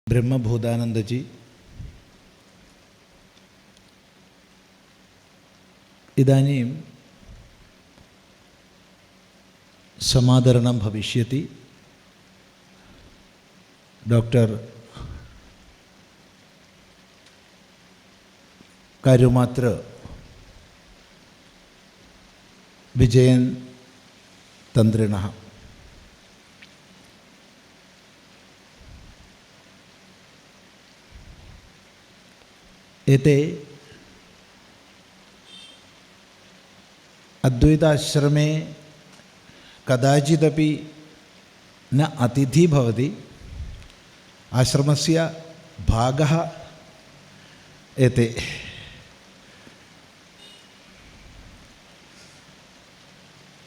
ब्रह्मभूतानन्दजी इदानीं समादरणं भविष्यति। डॉक्टर कार्यमात्र विजयन तंत्रिणः एते अद्वैताश्रमे कदाचिदपि न अतिथि भवति, आश्रमस्य भागः एते।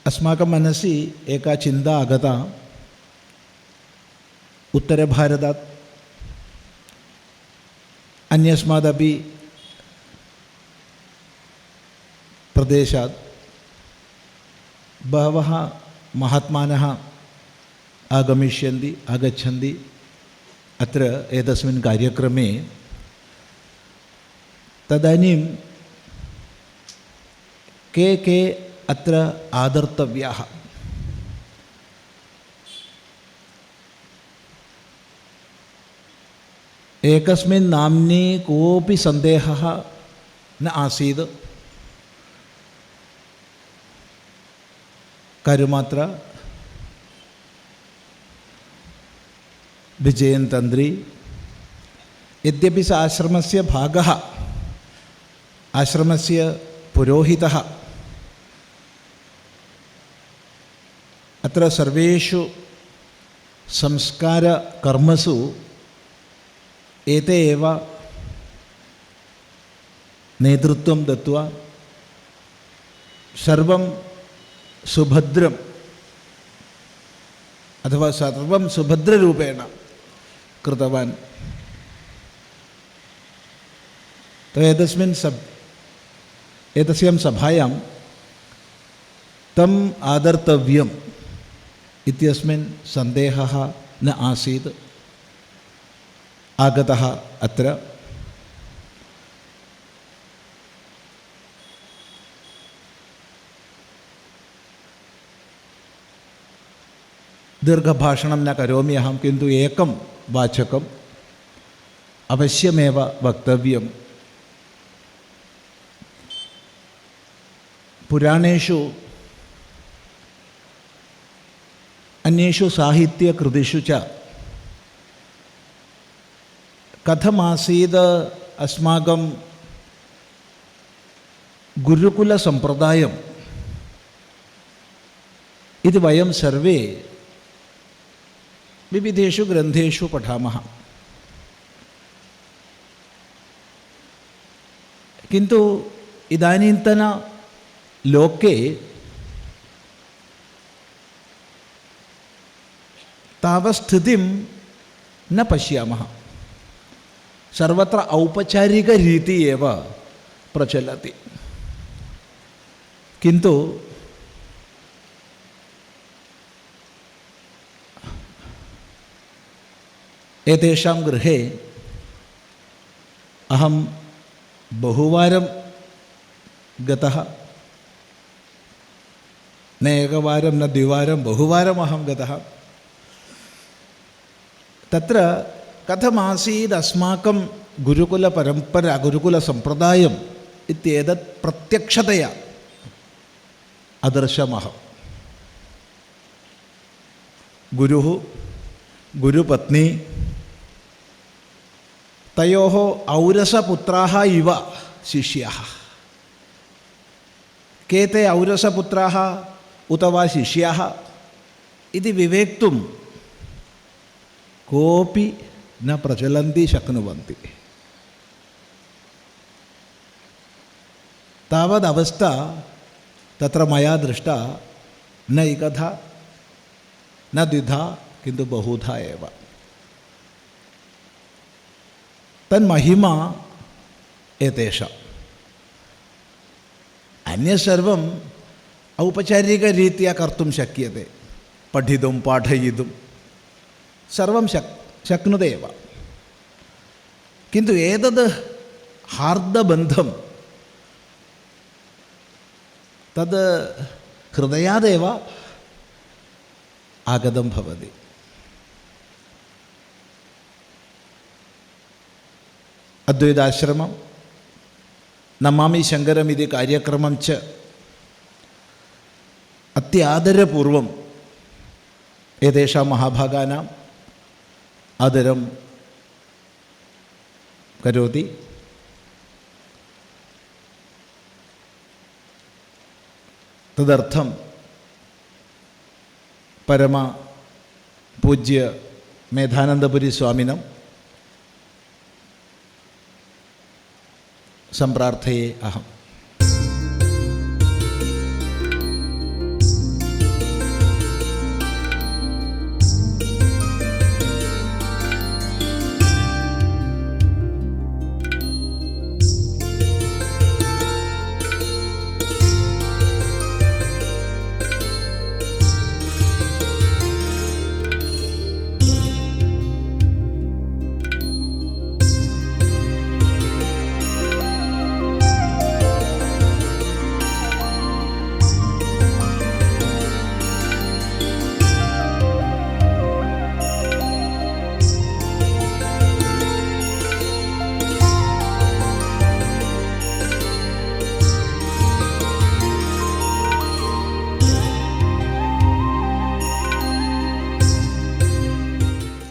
अस्माकं मनसि एका चिन्ता आगता, उत्तरभारतात् अन्यस्मादपि प्रदेशात् बहवः महात्मानः आगच्छन्ति अत्र एतस्मिन् कार्यक्रमे। तदानीं के अत्र आदर्तव्याः। एकस्मिन् नाम्नि कोऽपि सन्देहः न आसीत्। कार्यमात्र विजयन तंत्री यद्यपि स आश्रमस्य भागः, आश्रमस्य पुरोहितः, अत्र सर्वेषु संस्कारकर्मसु एते एव नेतृत्वं दत्वा सर्वं सुभद्रम् अथवा सर्वं सुभद्ररूपेण कृतवान्। तो एतस्यां सभायां तम् आदर्तव्यम् इत्यस्मिन् सन्देहः न आसीत्। आगतः अत्र दीर्घभाषणं न करोमि अहं, किन्तु एकं वाचकम् अवश्यमेव वक्तव्यम्। पुराणेषु अन्येषु साहित्यकृतिषु च कथमासीत् अस्माकं गुरुकुलसम्प्रदायम् इति वयं सर्वे विविधेषु ग्रन्थेषु पठामः। किन्तु इदानीन्तन लोके तावस्थितिं न पश्यामः। सर्वत्र औपचारिकरीतिः एव प्रचलति। किन्तु एतेषां गृहे अहं बहुवारं गतः, न एकवारं न द्विवारं, बहुवारम् अहं गतः। तत्र कथमासीत् अस्माकं गुरुकुलपरम्परा, गुरुकुलसम्प्रदायम् इत्येतत् प्रत्यक्षतया अदर्शमहं। गुरुः, गुरुपत्नी, तयोः औरसपुत्राः इव शिष्याः। के ते औरसपुत्राः उत वा शिष्याः इति विवेक्तुं कोऽपि न प्रचलन्ति शक्नुवन्ति। तावदवस्था तत्र मया दृष्टा, न एकधा न द्विधा किन्तु बहुधा एव। तन्महिमा एतेषाम्। अन्यसर्वम् औपचारिकरीत्या कर्तुं शक्यते, पठितुं पाठयितुं सर्वं शक्नुते एव। किन्तु एतद् हार्दबन्धं तद् हृदयादेव आगतं भवति. अद्वैताश्रमं नमामि शङ्करम् इति कार्यक्रमं च अत्यादरपूर्वम् एतेषां महाभागानाम् आदरं करोति. तदर्थं परम पूज्य मेधानन्दपुरी स्वामिनं सम्प्रार्थये अहम्.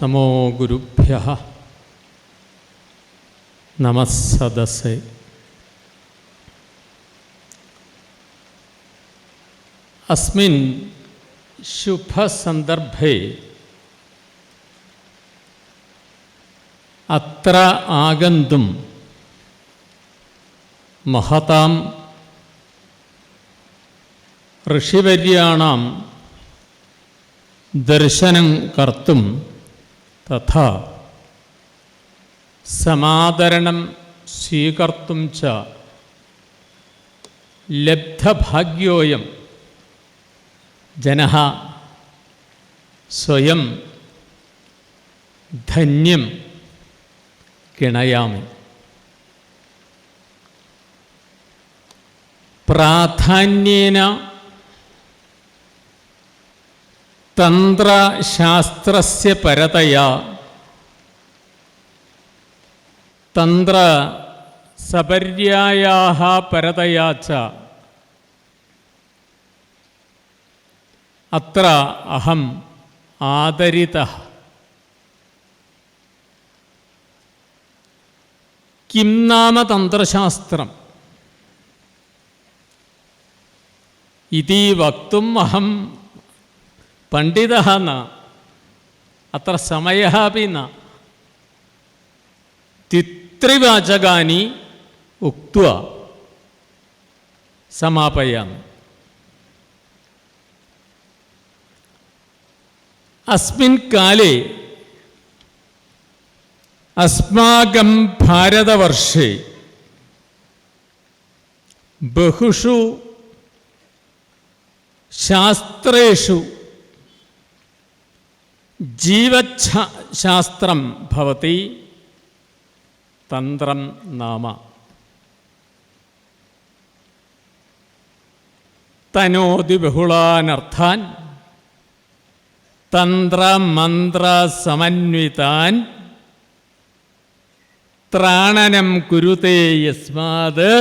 നമോ ഗുരുഭ്യഃ നമഃ സദസ്സേ. അസ്മിൻ ശുഭസന്ദർഭേ അത്ര ആഗന്തും മഹതാം ഋഷിവര്യാണാം ദർശനം കർത്തും തഥാ സമാദരണം സ്വീകർത്തും ച ലബ്ധഭാഗ്യോയം ജനഃ സ്വയം ധന്യം ഗണയാമി. പ്രാധാന്യേന തന്ത്രശാസ്ത്രസ്യ പരതയാ തന്ത്രസപര്യായാഃ പരതയാ ച അത്ര അഹം ആദരിതഃ. കിം നാമ തന്ത്രശാസ്ത്രം ഇതി വക്തും അഹം പണ്ഡിതഃ ന അത്ര സമയഃ അപി ന. ത്രിവാചകാനി ഉക്ത്വാ സമാപയാമി. അസ്മിൻ കാലേ അസ്മാകം ഭാരതവർഷേ ബഹുഷു ശാസ്ത്രേഷു ജീവശാസ്ത്രം ഭവതി തന്ത്രം നാമ. തനോതി ബഹുളാനർത്ഥാൻ തന്ത്രമന്ത്രസമന്വിതാൻ ത്രാണനം കുരുതേ യസ്മാത്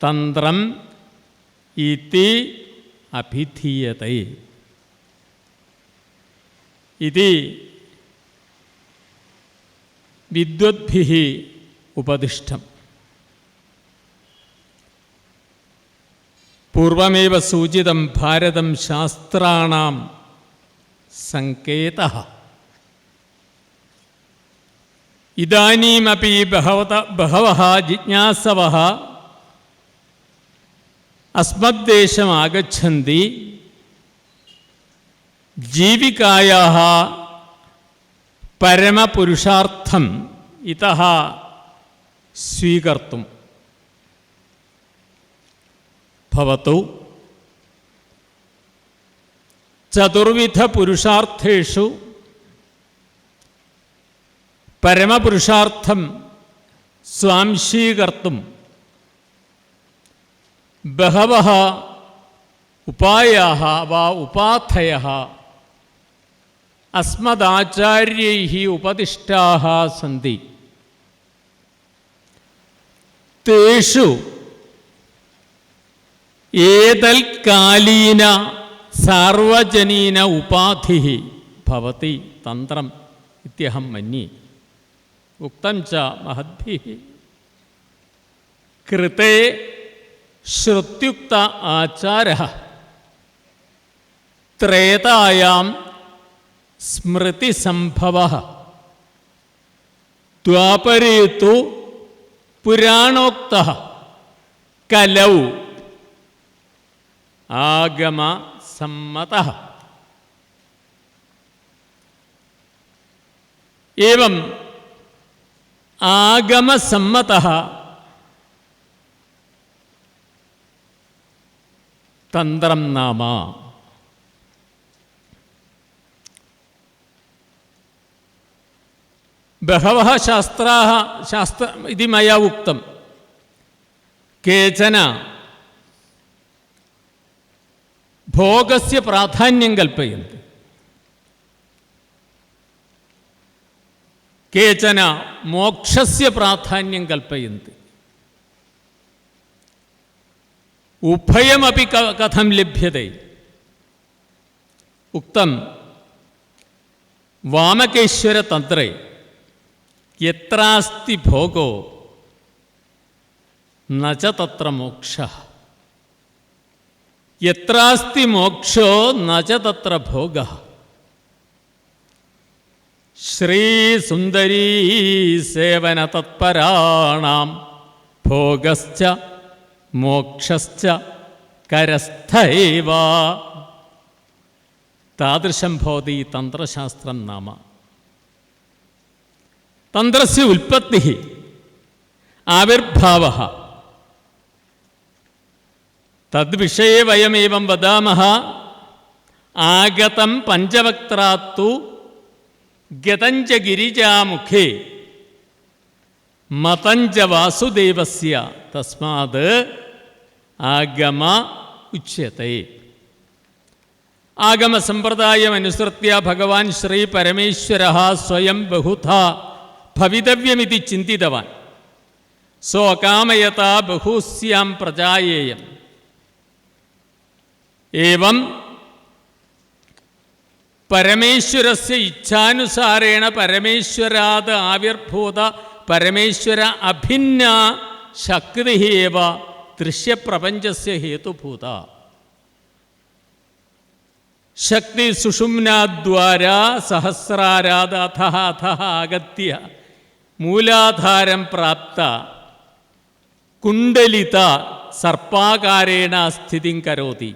തന്ത്രം ഇതി അഭിധീയതേ. ഇതി വിദ്വദ്ഭിः ഉപദിഷ്ടം. പൂർവമേവ സൂചിതം ഭാരതം ശാസ്ത്രാണാം സങ്കേതഃ. ഇദാനീമപി ബഹവഃ ജിജ്ഞാസവഃ അസ്മദ്ദേശം ആഗച്ഛന്തി ജീവികായാः പരമപുരുഷാർത്ഥം ഇതഃ സ്വീകർത്തും. ഭവതു ചതുർവിധ പുരുഷാർത്ഥേഷു പരമപുരുഷാർത്ഥം സ്വാംശീകർത്തും ബഹവഃ ഉപായാഃ വാ ഉപാധയഃ അസ്മദാചാര്യൈഃ ഉപദിഷ്ടാഃ സന്തി. തേഷു ഏതൽകാലീന സാർവജനീന ഉപാധിഃ ഭവതി തന്ത്രം ഇത്യഹം മന്യേ. ഉക്തം ച മഹദ്ഭിഃ കൃതേ ശ്രുത്യുക്ത ആചാരഃ ത്രേതായാം സ്മൃതിസംഭവഃ ദ്വാപരേ തു പുരാണോക്തഃ കലൗ ആഗമസമ്മതഃ. ഏവം ആഗമസമ്മതഃ തന്ത്രം നാമ. ബഹവഃ ശാസ്ത്രാः ഇതി മയാ ഉക്തം. കേചന ഭോഗസ്യ പ്രാധാന്യം കൽപ്പയന്തി, കേചന മോക്ഷസ്യ പ്രാധാന്യം കൽപ്പയന്തി. ഉഭയമപി കഥം ലഭ്യത്തെ? ഉക്തം വാമകേശ്വരതന്ത്രേ യത്രാസ്തി ഭോഗോ ന ച തത്ര മോക്ഷഃ, യത്രാസ്തി മോക്ഷോ ന ച തത്ര ഭോഗഃ. ശ്രീസുന്ദരീ സേവന തത്പരാണാം ഭോഗശ്ച മോക്ഷശ്ച കരസ്ഥ ഏവ. താദൃശം ഭവതി തന്ത്രശാസ്ത്രം നാമ. തന്ത്രസ്യ ഉൽപ്പത്തിഃ ആവിർഭാവഃ തദ്വിഷയെ വയമേവം വദാമഃ. ആഗതം പഞ്ചവക്ത്രാത്തു ഗതഞ്ച ഗിരിജാമുഖേ മതഞ്ച വാസുദേവസ്യ തസ്മാത് ആഗമ ഉച്യത്തെ. ആഗമസമ്പ്രദായമനുസൃത്യ ഭഗവാൻ ശ്രീ പരമേശ്വരഃ സ്വയം ബഹുധാ ഭവിതവ്യമിതി ചിന്തിതവാൻ. സോ അകാമയത ബഹൂസ്യാം പ്രജായേയം. ഏവം പരമേശ്വരസ്യ ഇച്ഛാനുസാരേണ പരമേശ്വരാത് ആവിർഭൂത പരമേശ്വര അഭിന്ന ശക്തി ഏവ ദൃശ്യപ്രപഞ്ചസ്യ ഹേതുഭൂത. ശക്തി സുഷുമ്നാദ്വാരാ സഹസ്രാരാത് അധഃ അധഃ ആഗത്യ മൂലാധാരം പ്രാപ്ത കുണ്ഡലിത സർപ്പാകാരേണ സ്ഥിതിം കരോതി.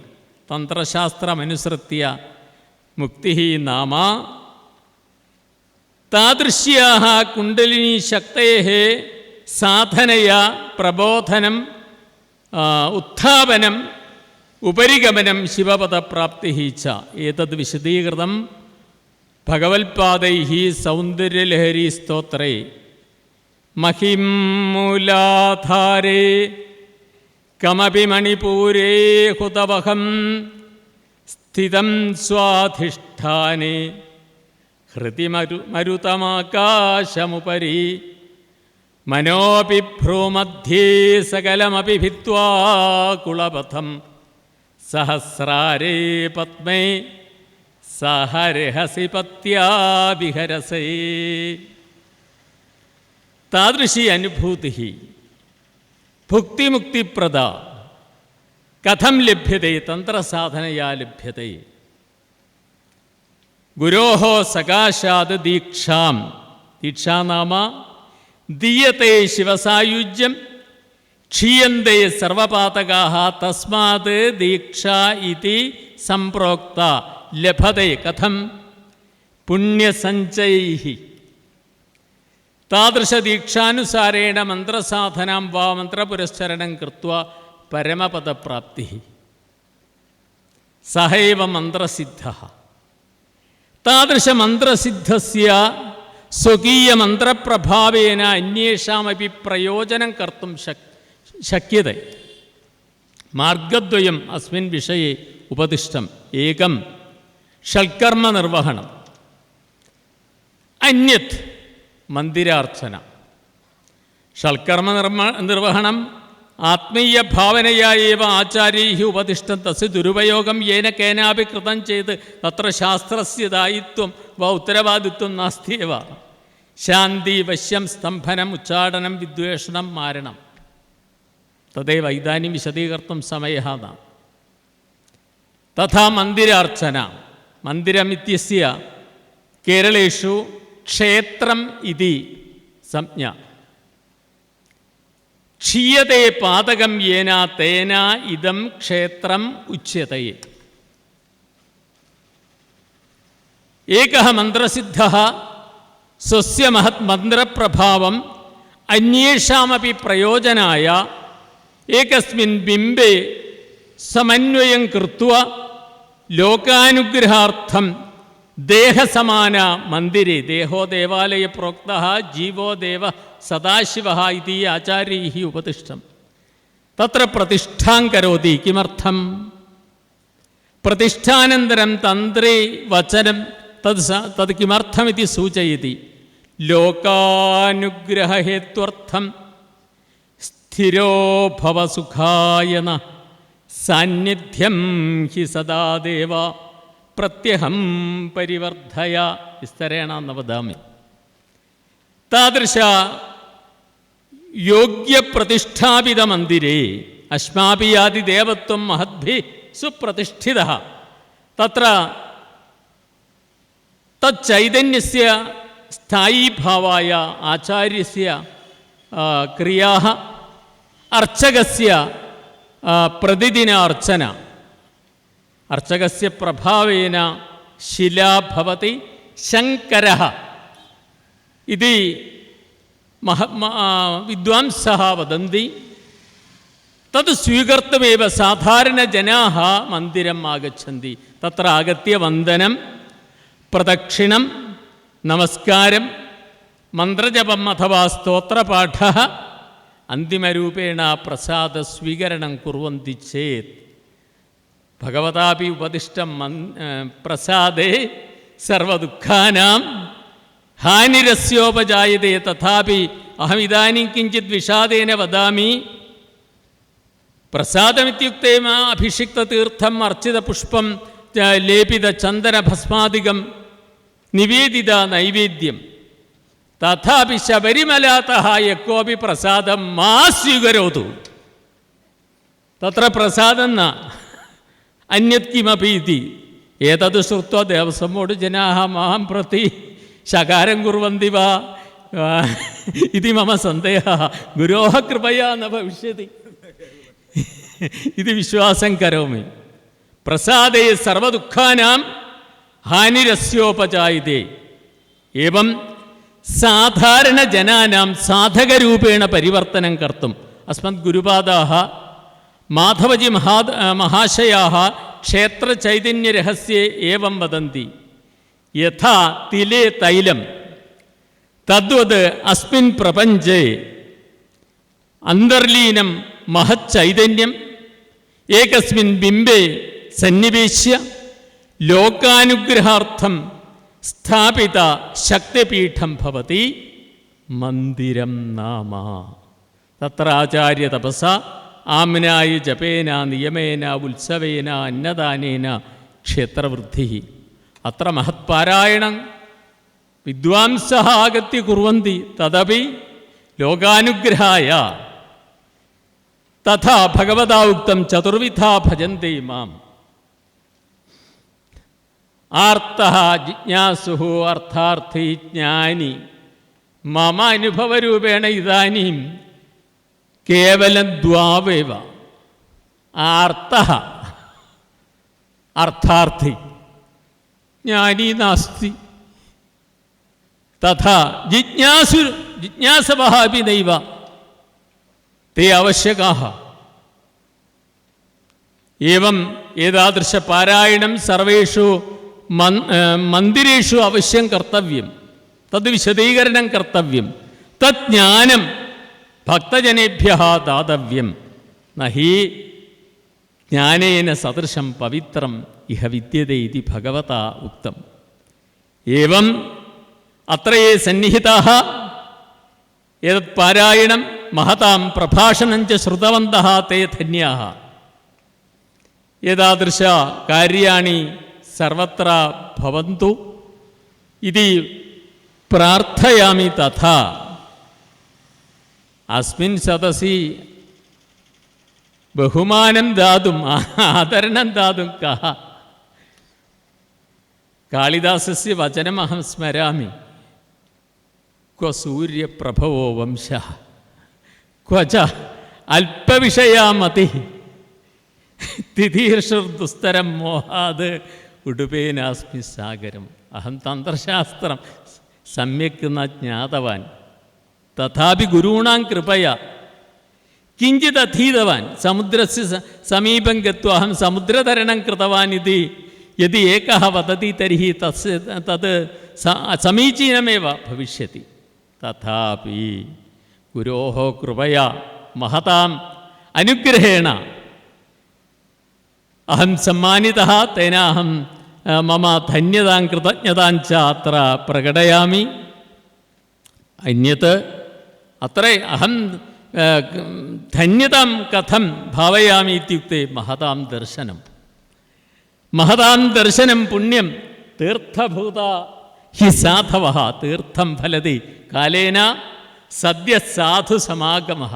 തന്ത്രശാസ്ത്രമനുസൃത്യ മുക്തി നാമ താദൃശ്യാഃ കുണ്ഡലിനി ശക്തേഃ സാധനയാ പ്രബോധനം ഉത്ഥാപനം ഉപരിഗമനം ശിവപദപ്രാപ്തി ച. ഏതദ് വിശദീകൃതം ഭഗവത്പാദൈഃ സൗന്ദര്യലഹരി സ്തോത്രേ. മഹിം മൂലാധാരേ കമപി മണിപൂരേ ഹുതവഹം സ്ഥിതം സ്വാധിഷ്ഠാനേ ഹൃദി മരുതമാകാശമുപരി മനോപി ഭ്രൂമധ്യേ സകലമപി ഭിത്വാ കുളപഥം സഹസ്രാരേ പത്മേ സഹരഹസി പത്യാ വിഹരസേ. താദൃശി അനുഭൂതി ഭുക്തിമുക്തിപ്രദ കഥം ലഭ്യത്തെ? തന്ത്രസാധനയാ ലഭ്യത്തെ. ഗുരോഃ സകാശാത് ദീക്ഷാം. ദീക്ഷാ നാമ ദീയത്തെ ശിവസായുജ്യം ക്ഷീയന്തേ സർവപാതകാഃ തസ്മാത് ദീക്ഷ ഇതി സംപ്രോക്ത ലഭത്തെ. കഥം? പുണ്യസഞ്ചയൈഃ. താദൃശദീക്ഷാനുസാരേണ മന്ത്രസാധനാം വാ മന്ത്രപുരസ്ചരണം കൃത്വാ പരമപദപ്രാപ്തി. സഹൈവ മന്ത്രസിദ്ധഃ. താദൃശമന്ത്രസിദ്ധസ്യ സ്വകീയമന്ത്രപ്രഭാവേന അന്യേഷാമപി പ്രയോജനം കർത്തും ശക്യത്തെ. മാർഗദ്വയം അസ്മിൻ വിഷയെ ഉപദിഷ്ടം. ഏകം ഷൽക്കർമ്മനിർവഹണം, അന്യത് മന്ദിരാർച്ചന. ഷൽക്കർമ്മനിർവഹണം ആത്മീയ ഭാവനയായേവ ആചാര്യൈഃ ഉപദിഷ്ടം. തസ്യ ദുരുപയോഗം യേന കേനാപി കൃതം ചെയ്ത് തത്ര ശാസ്ത്രസ്യ ദായിത്വം വ ഉത്തരവാദിത്വം നാസ്തിയേവ. ശാന്തി, വശ്യം, സ്തംഭനം, ഉച്ചാടനം, വിദ്വേഷണം, മാരണം. തദേവ ഇദാനീം വിശദീകർത്തും സമയഃ ന. തഥാ മന്ദിരാർച്ചന. മന്ദിരം ഇത്യസ്യ കേരളേഷു ക്ഷേത്രം ഇതി സംജ്ഞ. ക്ഷീയതേ പാതകം യേന തേന ഇദം ക്ഷേത്രം ഉച്യതേ. ഏകഃ മന്ത്രസിദ്ധഃ സ്വസ്യ മഹത് മന്ത്രപ്രഭാവം അന്യേഷാമപി പ്രയോജനായ ഏകസ്മിൻ ബിംബേ സമന്വയം കൃത്വ ലോകാനുഗ്രഹാർത്ഥം ദേഹസമാന മന്ദിരേ. ദേഹോ ദേവാലയ പ്രോക്തഃ ജീവോ ദേവ സദാശിവഃ ഇതി ആചാര്യൈഃ ഉപദിഷ്ടം. തത്ര പ്രതിഷ്ഠാം കരോതി. കിമർത്ഥം? പ്രതിഷ്ഠാനന്തരം തന്ത്രേ വചനം തത് കിമർത്ഥമിതി സൂചയതി. ലോകാനുഗ്രഹഹേത്വർത്ഥം സ്ഥിരോ ഭവ സുഖായ ന സാന്നിധ്യം ഹി സദാ ദേവ പ്രത്യഹം പരിവർദ്ധയ. വിസ്തരേണ ന വദാമി. താദൃശ യോഗ്യപ്രതിഷ്ഠാപിത മന്ദിരേ അസ്മാഭി യാതി ദേവത്വം മഹദ്ഭി സുപ്രതിഷ്ഠിതഃ. തത്ര തച്ചൈതന്യസ്യ സ്ഥായീഭാവായ ആചാര്യസ്യ ക്രിയാഃ അർച്ചകസ്യ പ്രതിദിന അർച്ചന. അർച്ചകസ്യ പ്രഭാവേന ശിലാ ഭവതി ശങ്കരഃ ഇതി വിദ്വാംസഃ വദന്തി. തത് സ്വീകർത്തുമേവ സാധാരണജനാः മന്ദിരം ആഗച്ഛന്തി. തത്ര ആഗത്യ വന്ദനം, പ്രദക്ഷിണം, നമസ്കാരം, മന്ത്രജപം അഥവാ സ്തോത്രപാഠഃ, അന്തിമരൂപേണ പ്രസാദസ്വീകരണം കുർവന്തി ചേത് ഭഗവതാപി ഉപദിഷ്ടം പ്രസാദേ സർവദുഃഖാനാം ഹാനിരസ്യോപജായതേ. തഥാപി അഹമിദാനീം കിഞ്ചിത് വിഷാദേന വദാമി. പ്രസാദമിത്യുക്തേ അഭിഷിക്തതീർത്ഥം അർച്ചിതപുഷ്പം ലേപിതചന്ദനഭസ്മാദികം നിവേദിത നൈവേദ്യം. തഥാപി ശബരിമലാതഃ യക്കോപി പ്രസാദം മാ സ്വീകരോതു. തത്ര പ്രസാദം ന അന്യത് കിമപി ഇതി. ഏതത് ശ്രുത്വാ ദേവസ്വം ബോർഡ് ജനാഃ മാം പ്രതി ശകാരം കുർവന്തി വാ ഇതി മമ സന്ദേഹഃ. ഗുരോഃ കൃപയാ ന ഭവിഷ്യതി ഇതി വിശ്വാസം കരോമി. പ്രസാദേ സർവദുഃഖാനാം ഹാനിരസ്യോപജായതേ. ഏവം സാധാരണജനാനാം സാധകരൂപേണ പരിവർത്തനം കർത്തും അസ്മദ് ഗുരുപാദാഃ മാധവജി മഹാശയാഃ ക്ഷേത്രചൈതന്യരഹസ്യേ ഏവം വദന്തി. യഥാ തിലേ തൈലം തദ്വത് അസ്മിൻ പ്രപഞ്ചേ അന്തർലീനം മഹച്ചൈതന്യം ഏകസ്മിൻ ബിംബേ സന്നിവേശ്യ ലോകാനുഗ്രഹാർത്ഥം സ്ഥാപിത ശക്തിപീഠം ഭവതി മന്ദിരം നാമ. തത്ര ആചാര്യ തപസ ആമ്നായ ജപേന നിയമേന ഉത്സവേന അന്നദാനേന ക്ഷേത്രവൃദ്ധി. അത്ര മഹത്പാരായണം വിദ്വാംസഃ ആഗത്യ കുർവന്തി. തദപി ലോകാനുഗ്രഹായ. തഥാ ഭഗവതാ ഉക്തം ചതുർവിധാ ഭജന്തേ മാം. ആർത്തഃ ജിജ്ഞാസുഃ അർത്ഥാർത്ഥി ജ്ഞാനി. മമ അനുഭവരൂപേണ ഇദാനീം കേവലം ദ്വാവേവ. ആർത്തഃ അർത്ഥാർത്ഥി, ജ്ഞാനി നാസ്തി. തഥാ ജിജ്ഞാസവഃ അപി നൈവ തേ ആവശ്യകാഃ. ഏവം ഏതാദൃശ പാരായണം സർവേഷു മന്ദിരേഷു അവശ്യം കർത്തവ്യം. തത് വിശദീകരണം കർത്തവ്യം. തജ്ഞാനം ഭക്തജനേഭ്യ ദാതവ്യം. നഹി ജ്ഞാനേന സദൃശം പവിത്രം ഇഹ വിദ്യതേ ഇതി ഭഗവതാ ഉക്തം. ഏവം അത്രയേ സന്നിഹിതാഃ ഏതത് പാരായണം മഹതാം പ്രഭാഷണം ച ശ്രുതവന്തഃ തേ ധന്യാഃ. ഏതാദൃശ കാര്യാണി സർവത്ര ഭവന്തു ഇതി പ്രാർത്ഥയാമി. തഥാ അസ്മിൻ സദസി ബഹുമാനം ദാതും ആദരണം ദാതും കഃ. കാളിദാസസ്യ വചനമഹം സ്മരാമി. ക്വ സൂര്യപ്രഭവോ വംശഃ ക്വ ച അല്പവിഷയാ മതിഃ തിഥീർഷുർദുസ്തരം മോഹാത് ഉടുപേനാസ്മി സാഗരം. അഹം തന്ത്രശാസ്ത്രം സമ്യക് ന ജ്ഞാതവാൻ തഥാപി ഗുരൂണാം കൃപയാ കിഞ്ചിത് അധീതവാൻ. സമുദ്രസ്യ സമീപം ഗത്വാ അഹം സമുദ്രതരണം കൃതവാൻ ഇതി യദി ഏകഃ വദതി തർഹി തത് സമീചീനമേവ ഭവിഷ്യതി. തഥാപി ഗുരോഃ കൃപയാ മഹതാം അനുഗ്രഹേണ അഹം സമ്മാനിതഃ. തേനാഹം മമ ധന്യതാം കൃതജ്ഞതാം ച അത്ര പ്രകടയാമി. അന്യത് അത്ര അഹം ധന്യതാം കഥം ഭാവയാമി ഇത്യുക്തേ മഹതാം ദർശനം. മഹതാം ദർശനം പുണ്യം തീർത്ഥഭൂത ഹി സാധവഃ. തീർത്ഥം ഫലതി കാലേന സദ്യ സാധു സമാഗമഃ.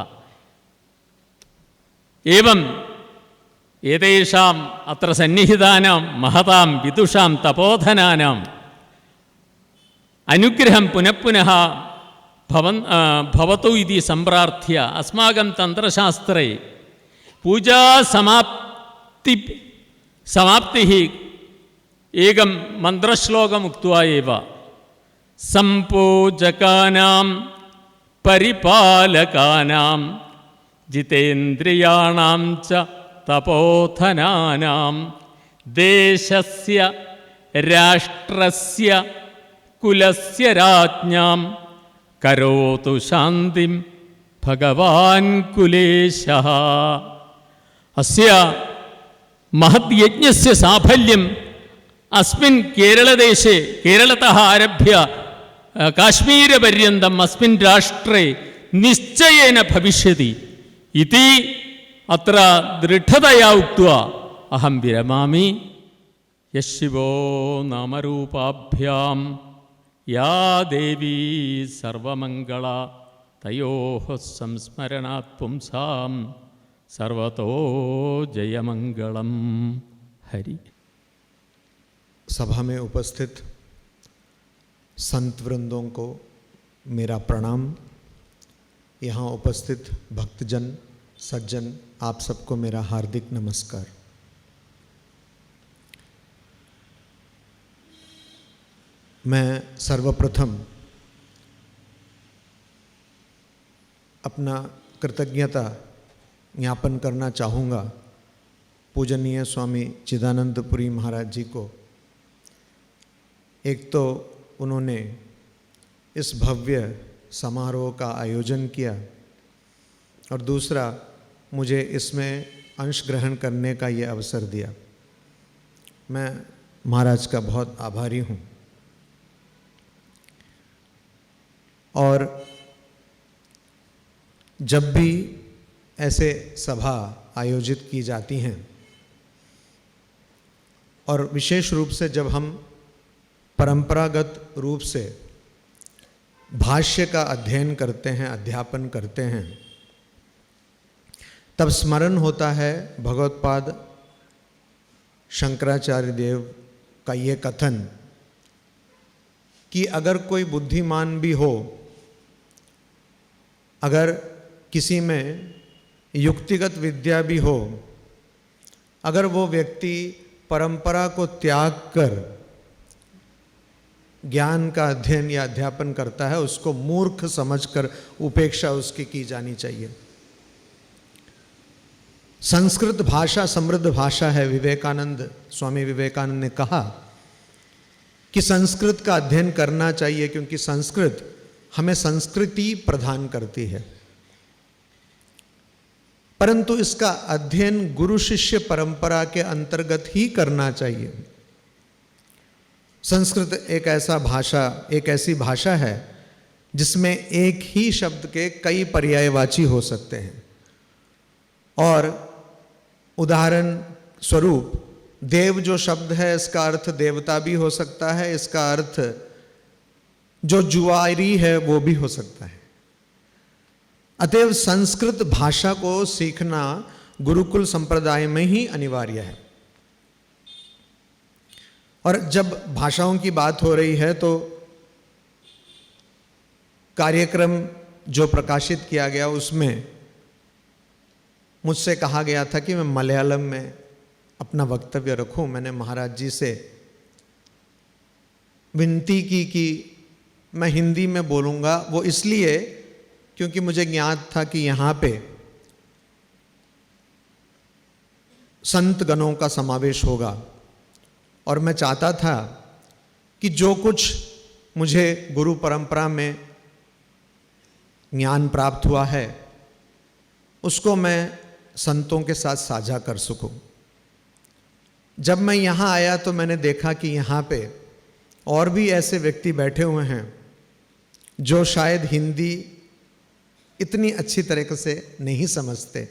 ഏവം ഏതേഷാം അത്ര സന്നിഹിതാനാം മഹതാം വിദുഷാം തപോധനാനാം അനുഗ്രഹം പുനഃപുനഃ ഭവതു ഇതി സംപ്രാർത്ഥ്യ അസ്മാകം തന്ത്രശാസ്ത്രേ പൂജാ സമാപ്തി ഏകം മന്ത്രശ്ലോകമുക്ത്വാ ഏവ സംപൂജകാനാം പരിപാലകാനാം ജിതേന്ദ്രിയാണാം ച തപോധനാനാം ദേശസ്യ രാഷ്ട്രസ്യ കുലസ്യ രാജ്ഞാം കരോതു ശാന്തിം ഭഗവാൻ കുലേശഃ. അസ്യ മഹത് യജ്ഞസ്യ സാഫല്യം അസ്മിൻ കേരളദേശേ കേരളതഃ ആരഭ്യ കാശ്മീരപര്യന്തം അസ്മിൻ രാഷ്ട്രേ നിശ്ചയേന ഭവിഷ്യതി ഇതി അത്ര ദൃഢതയാ ഉക്ത്വാ അഹം വിരമാമി. യശിവോ നാമരൂപാഭ്യാം യാ ദേവീ സർവമംഗള തയോഃ സംസ്മരണാത് പുംസാം സർവതോ जयमंगलम हरि। सभा में उपस्थित संत वृंदों को मेरा प्रणाम। यहाँ उपस्थित भक्तजन सज्जन आप सबको मेरा हार्दिक नमस्कार। मैं सर्वप्रथम अपना कृतज्ञता ज्ञापन करना चाहूँगा पूजनीय स्वामी चिदानंदपुरी महाराज जी को। एक तो उन्होंने इस भव्य समारोह का आयोजन किया और दूसरा मुझे इसमें अंश ग्रहण करने का ये अवसर दिया। मैं महाराज का बहुत आभारी हूँ। और जब भी ऐसे सभा आयोजित की जाती हैं और विशेष रूप से जब हम परंपरागत रूप से भाष्य का अध्ययन करते हैं, अध्यापन करते हैं, तब स्मरण होता है भगवत्पाद शंकराचार्य देव का ये कथन कि अगर कोई बुद्धिमान भी हो, अगर किसी में युक्तिगत विद्या भी हो, अगर वो व्यक्ति परंपरा को त्याग कर ज्ञान का अध्ययन या अध्यापन करता है, उसको मूर्ख समझकर उपेक्षा उसकी की जानी चाहिए। संस्कृत भाषा समृद्ध भाषा है। विवेकानंद, स्वामी विवेकानंद ने कहा कि संस्कृत का अध्ययन करना चाहिए, क्योंकि संस्कृत हमें संस्कृति प्रदान करती है, परंतु इसका अध्ययन गुरु शिष्य परंपरा के अंतर्गत ही करना चाहिए। संस्कृत एक ऐसी भाषा है जिसमें एक ही शब्द के कई पर्यायवाची हो सकते हैं, और उदाहरण स्वरूप देव जो शब्द है इसका अर्थ देवता भी हो सकता है, इसका अर्थ जो जुआरी है वो भी हो सकता है। अतएव संस्कृत भाषा को सीखना गुरुकुल संप्रदाय में ही अनिवार्य है। और जब भाषाओं की बात हो रही है तो कार्यक्रम जो प्रकाशित किया गया उसमें मुझसे कहा गया था कि मैं मलयालम में अपना वक्तव्य रखूं। मैंने महाराज जी से विनती की कि मैं हिंदी में बोलूँगा, वो इसलिए क्योंकि मुझे ज्ञात था कि यहाँ पे संत गणों का समावेश होगा, और मैं चाहता था कि जो कुछ मुझे गुरु परंपरा में ज्ञान प्राप्त हुआ है उसको मैं संतों के साथ साझा कर सकूं। जब मैं यहाँ आया तो मैंने देखा कि यहाँ पे और भी ऐसे व्यक्ति बैठे हुए हैं जो शायद हिंदी इतनी अच्छी तरीके से नहीं समझते।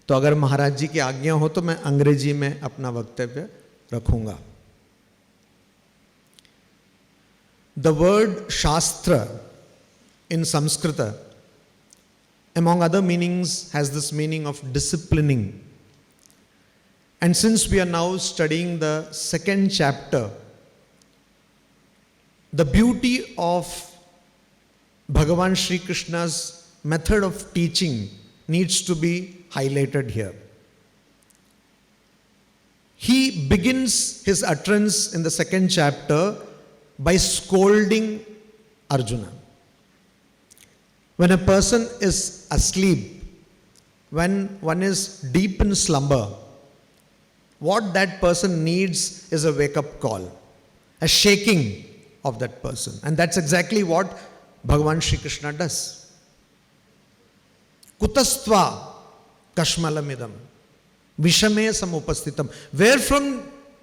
तो अगर महाराज जी की आज्ञा हो तो मैं अंग्रेजी में अपना वक्तव्य रखूंगा। The word Shastra in Sanskrit, among other meanings, has this meaning of disciplining. And since we are now studying the second chapter, the beauty of Bhagavan Shri Krishna's method of teaching needs to be highlighted here. He begins his utterance in the second chapter by scolding Arjuna. When a person is asleep, when one is deep in slumber, what that person needs is a wake-up call, a shaking of that person. And that's exactly what Bhagavan Shri Krishna does. Kutastva kashmalamidam vishame samupastitam. Where from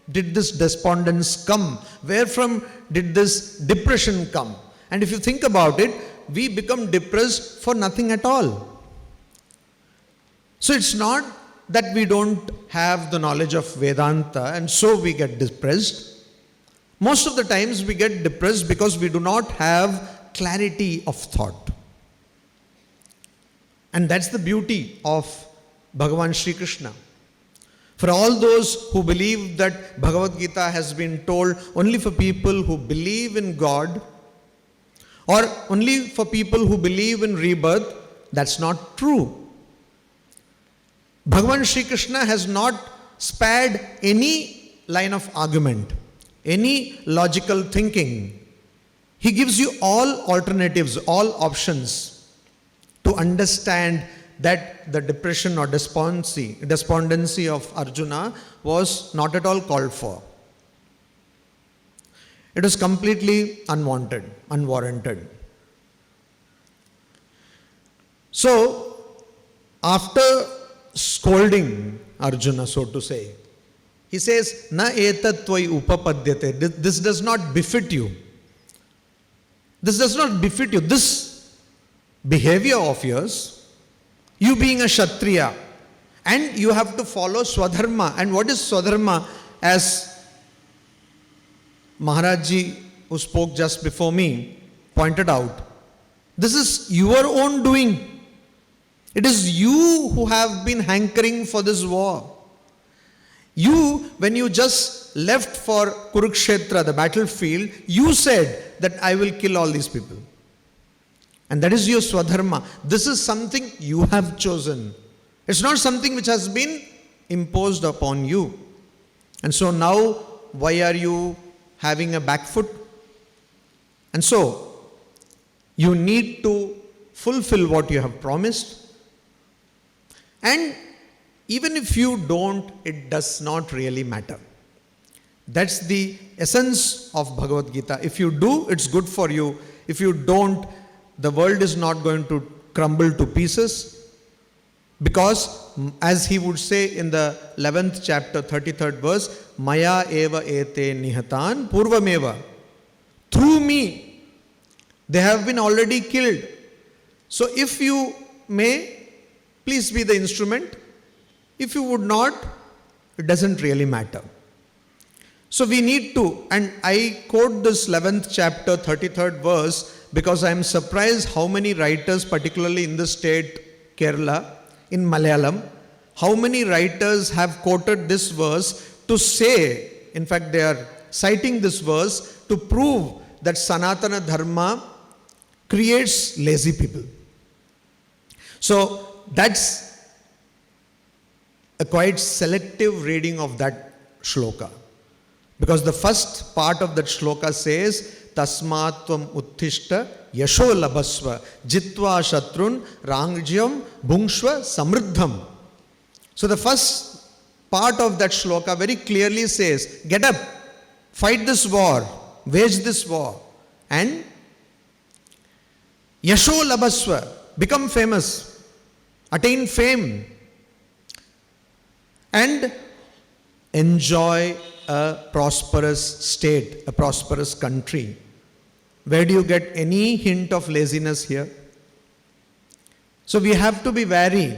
did this despondence come? Where from did this depression come? And if you think about it, we become depressed for nothing at all. So it's not that we don't have the knowledge of Vedanta and so we get depressed. Most of the times we get depressed because we do not have clarity of thought. And that's the beauty of Bhagavan Shri Krishna. For all those who believe that Bhagavad Gita has been told only for people who believe in God, or only for people who believe in rebirth, that's not true. Bhagavan Shri Krishna has not spared any line of argument, any logical thinking. He gives you all alternatives, all options to understand that the depression or despondency of Arjuna was not at all called for. It was completely unwanted, unwarranted. So, after scolding Arjuna, so to say, he says, Na etat tvai upapadyate. This does not befit you. This does not befit you. This behavior of yours, you being a Kshatriya, and you have to follow Swadharma. And what is Swadharma? As Maharaj Ji, who spoke just before me, pointed out, this is your own doing. It is you who have been hankering for this war. You, when you just left for Kurukshetra, the battlefield, you said that I will kill all these people. And that is your Swadharma. This is something you have chosen. It's not something which has been imposed upon you. And so now, why are you having a back foot? And so, you need to fulfill what you have promised. And even if you don't, it does not really matter. That's the essence of Bhagavad Gita. If you do, it's good for you. If you don't, the world is not going to crumble to pieces. Because, as he would say in the 11th chapter, 33rd verse, Maya eva ete nihatan purvameva. Through me, they have been already killed. So if you may, please be the instrument. If you would not, it doesn't really matter. So we need to, and I quote this 11th chapter, 33rd verse, because I am surprised how many writers, particularly in the state Kerala, in Malayalam, how many writers have quoted this verse to say, in fact they are citing this verse to prove that Sanatana Dharma creates lazy people. So that's a quite selective reading of that shloka. Because the first part of that shloka says, Tasmatvam uttishta yasho labhasva jitva shatrun rangjam bhungshva samruddham. So the first part of that shloka very clearly says, get up, fight this war, wage this war, and yasho labhasva, become famous, attain fame, and enjoy a prosperous state, a prosperous country. Where do you get any hint of laziness here? So we have to be wary.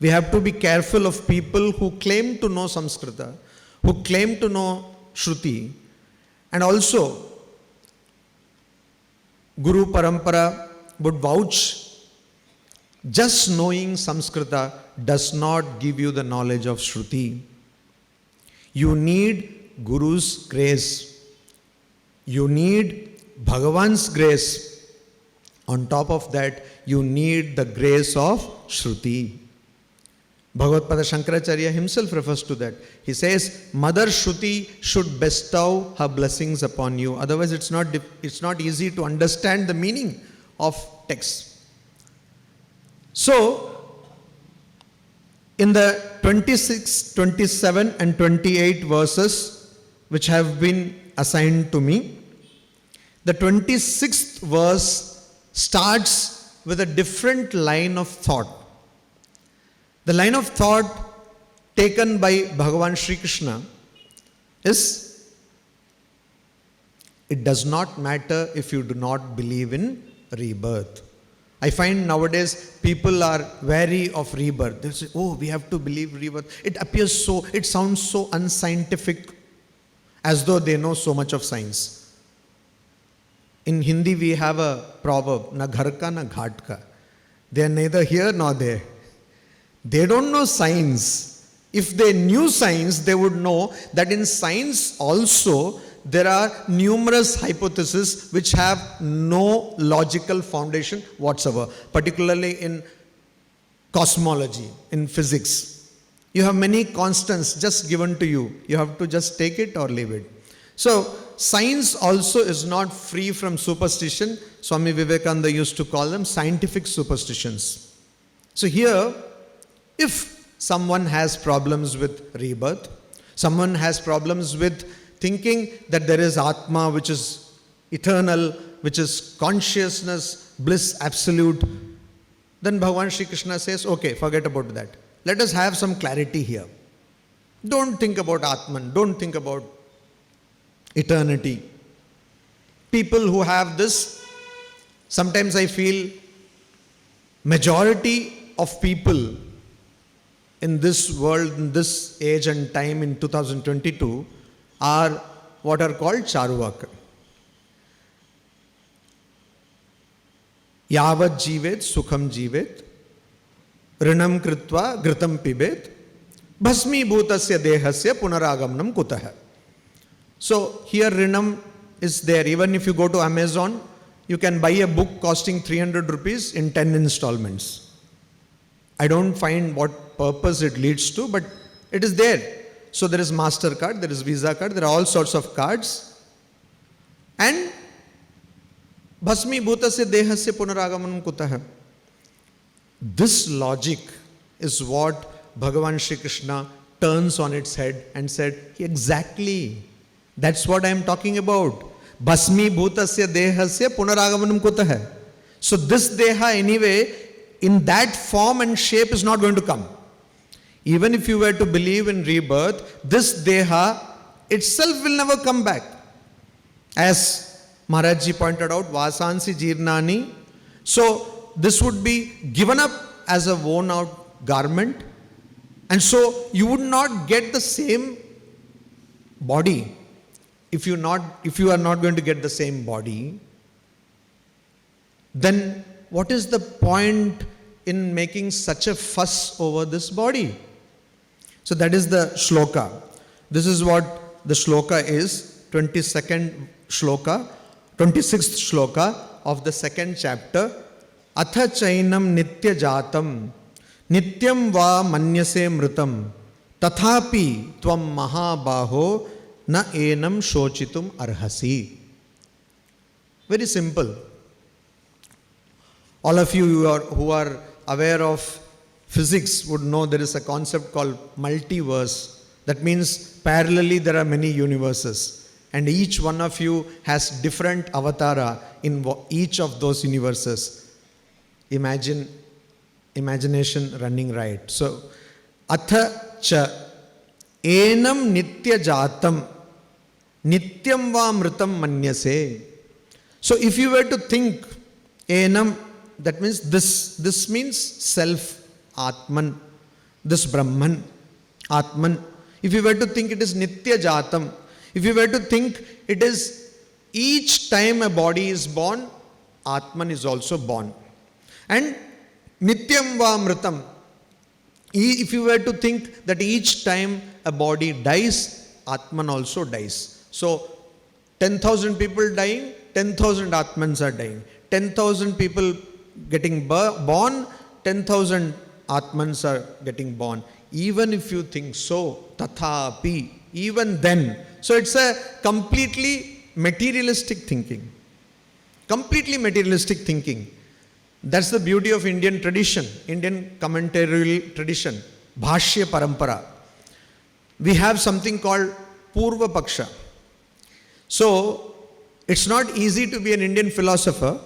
We have to be careful of people who claim to know Samskrita, who claim to know Shruti, and also Guru Parampara would vouch, just knowing Samskrita does not give you the knowledge of Shruti. You need Guru's grace. You need Bhagavan's grace. On top of that, you need the grace of Shruti. Bhagavad Pada Shankaracharya himself refers to that. He says, Mother Shruti should bestow her blessings upon you. Otherwise, it's not easy to understand the meaning of text. So, in the 26, 27 and 28 verses which have been assigned to me, the 26th verse starts with a different line of thought. The line of thought taken by Bhagavan Sri Krishna is, it does not matter if you do not believe in rebirth. I find nowadays people are wary of rebirth. They say, oh, we have to believe rebirth. It sounds so unscientific, as though they know so much of science. In Hindi we have a proverb, na ghar ka na ghat ka. They are neither here nor there. They don't know science. If they knew science, they would know that in science also there are numerous hypotheses which have no logical foundation whatsoever, particularly in cosmology, in physics. You have many constants just given to you. You have to just take it or leave it. So, science also is not free from superstition. Swami Vivekananda used to call them scientific superstitions. So here, if someone has problems with rebirth, someone has problems with thinking that there is Atma which is eternal, which is consciousness, bliss absolute, then Bhagavan Sri Krishna says, okay, forget about that. Let us have some clarity here. Don't think about Atman, don't think about eternity. People who have this, sometimes I feel majority of people in this world, in this age and time in 2022 are what are called Charvaka. Yavat jivet sukham jivet rinam kritva gritam pibet bhasmi bhutasya dehasya punaragamnam kutah. So here rinam is there. Even if you go to Amazon, you can buy a book costing 300 rupees in 10 installments. I don't find what purpose it leads to, but it is there. So there is MasterCard, there is Visa card, there are all sorts of cards. And Bhasmi Bhutasya Dehasya Punaragamanam Kutah. This logic is what Bhagavan Sri Krishna turns on its head and said, exactly, that's what I am talking about. Basmi bhutasya dehasya punaragamanam kutah. So this deha anyway, in that form and shape is not going to come. Even if you were to believe in rebirth, this deha itself will never come back. As Maharajji pointed out, vasansi jirnani. So this would be given up as a worn out garment. And so you would not get the same body. If you are not going to get the same body, then what is the point in making such a fuss over this body? So that is the shloka. This is what the shloka is, 22nd shloka, 26th shloka of the second chapter. Atha chainam nitya jatam, nityam va manyase mritam, tathapi tvam mahabaho na enam shochitum arhasi. Very simple. All of you who are aware of physics would know there is a concept called multiverse. That means parallelly there are many universes. And each one of you has different avatara in each of those universes. Imagination running right. So, atha cha enam nitya jatam nityam va mritam manyase. So if you were to think enam, that means this means self, atman, this brahman, atman. If you were to think it is nitya jatam, if you were to think it is each time a body is born, atman is also born. And nityam va mritam, if you were to think that each time a body dies, atman also dies. So 10,000 people dying, 10,000 atmans are dying. 10,000 people getting born, 10,000 atmans are getting born. Even if you think so, tathapi, even then. So it's a completely materialistic thinking. Completely materialistic thinking. That's the beauty of Indian tradition, Indian commentarial tradition, Bhashya Parampara. We have something called Purva Paksha. So, it's not easy to be an Indian philosopher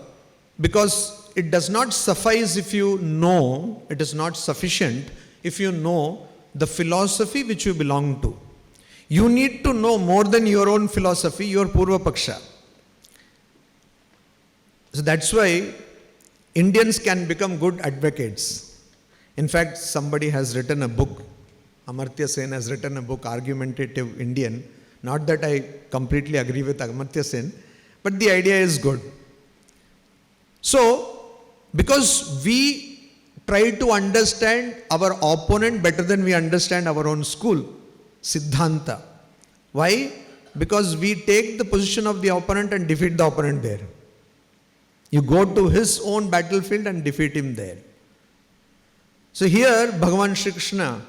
because it does not suffice if you know, it is not sufficient if you know the philosophy which you belong to. You need to know more than your own philosophy, your Purva Paksha. So that's why Indians can become good advocates. In fact, somebody has written a book, Amartya Sen has written a book, Argumentative Indian. Not that I completely agree with Amartya Sen, but the idea is good. So, because we try to understand our opponent better than we understand our own school, Siddhanta. Why? Because we take the position of the opponent and defeat the opponent there. You go to his own battlefield and defeat him there. So here, Bhagavan Shri Krishna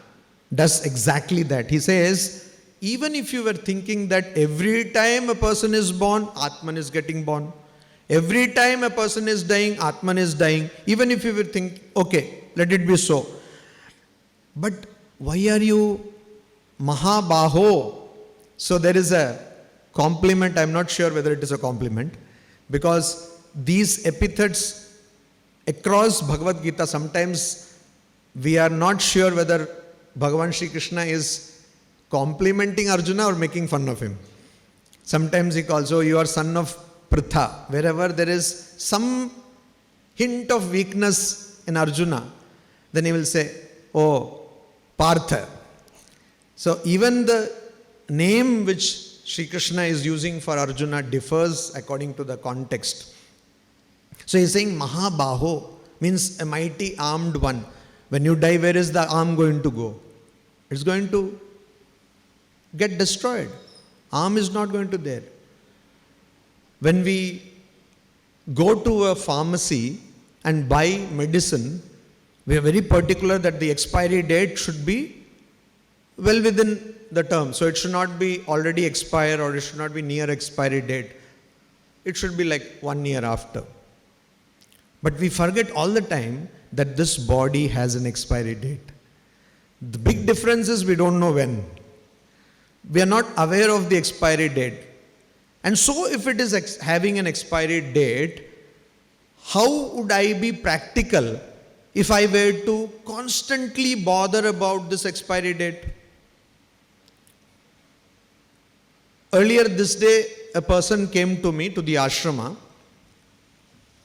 does exactly that. He says, even if you were thinking that every time a person is born, Atman is getting born. Every time a person is dying, Atman is dying. Even if you were thinking, okay, let it be so. But why are you Mahabaho? So there is a compliment, I'm not sure whether it is a compliment, because these epithets across Bhagavad Gita, sometimes we are not sure whether Bhagavan Shri Krishna is complimenting Arjuna or making fun of him. Sometimes he calls, oh, you are son of Pritha. Wherever there is some hint of weakness in Arjuna, then he will say, oh, Partha. So even the name which Shri Krishna is using for Arjuna differs according to the context. So he is saying Mahabaho means a mighty armed one. When you die, where is the arm going to go? It's going to get destroyed. Arm is not going to there. When we go to a pharmacy and buy medicine, we are very particular that the expiry date should be well within the term. So it should not be already expired or it should not be near expiry date. It should be like 1 year after. But we forget all the time that this body has an expiry date. The big difference is we don't know when. We are not aware of the expiry date. And so if it is having an expiry date, how would I be practical if I were to constantly bother about this expiry date? Earlier this day, a person came to me, to the ashrama,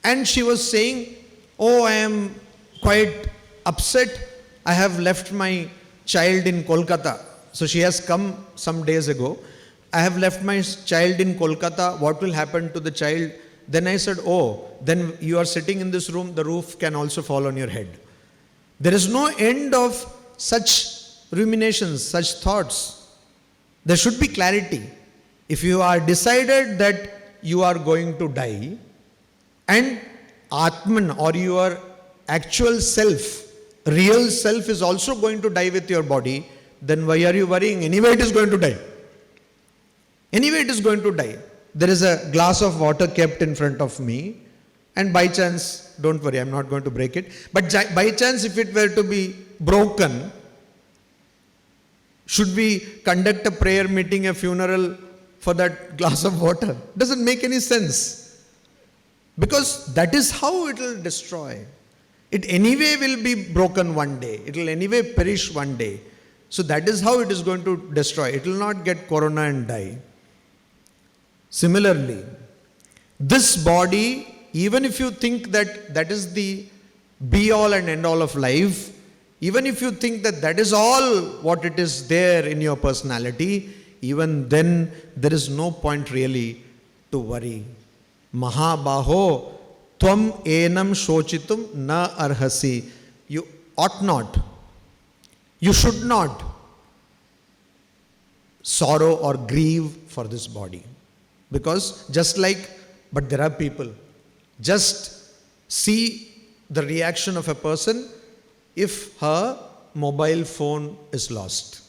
and she was saying, oh, I am quite upset. I have left my child in Kolkata. So she has come some days ago. I have left my child in Kolkata. What will happen to the child? Then I said, oh, then you are sitting in this room, the roof can also fall on your head. There is no end of such ruminations, such thoughts. There should be clarity. If you are decided that you are going to die, and Atman or your actual self, real self is also going to die with your body, then why are you worrying? Anyway it is going to die. Anyway it is going to die. There is a glass of water kept in front of me, and by chance, don't worry, I am not going to break it, but by chance if it were to be broken, should we conduct a prayer meeting, a funeral for that glass of water? Doesn't make any sense. Because that is how it will destroy. It anyway will be broken one day. It will anyway perish one day. So that is how it is going to destroy. It will not get corona and die. Similarly, this body, even if you think that that is the be all and end all of life, even if you think that that is all what it is there in your personality, even then there is no point really to worry. Mahabaho tvam enam shochitum na arhasi. You ought not, you should not sorrow or grieve for this body. Because just like, but there are people, just see the reaction of a person if her mobile phone is lost.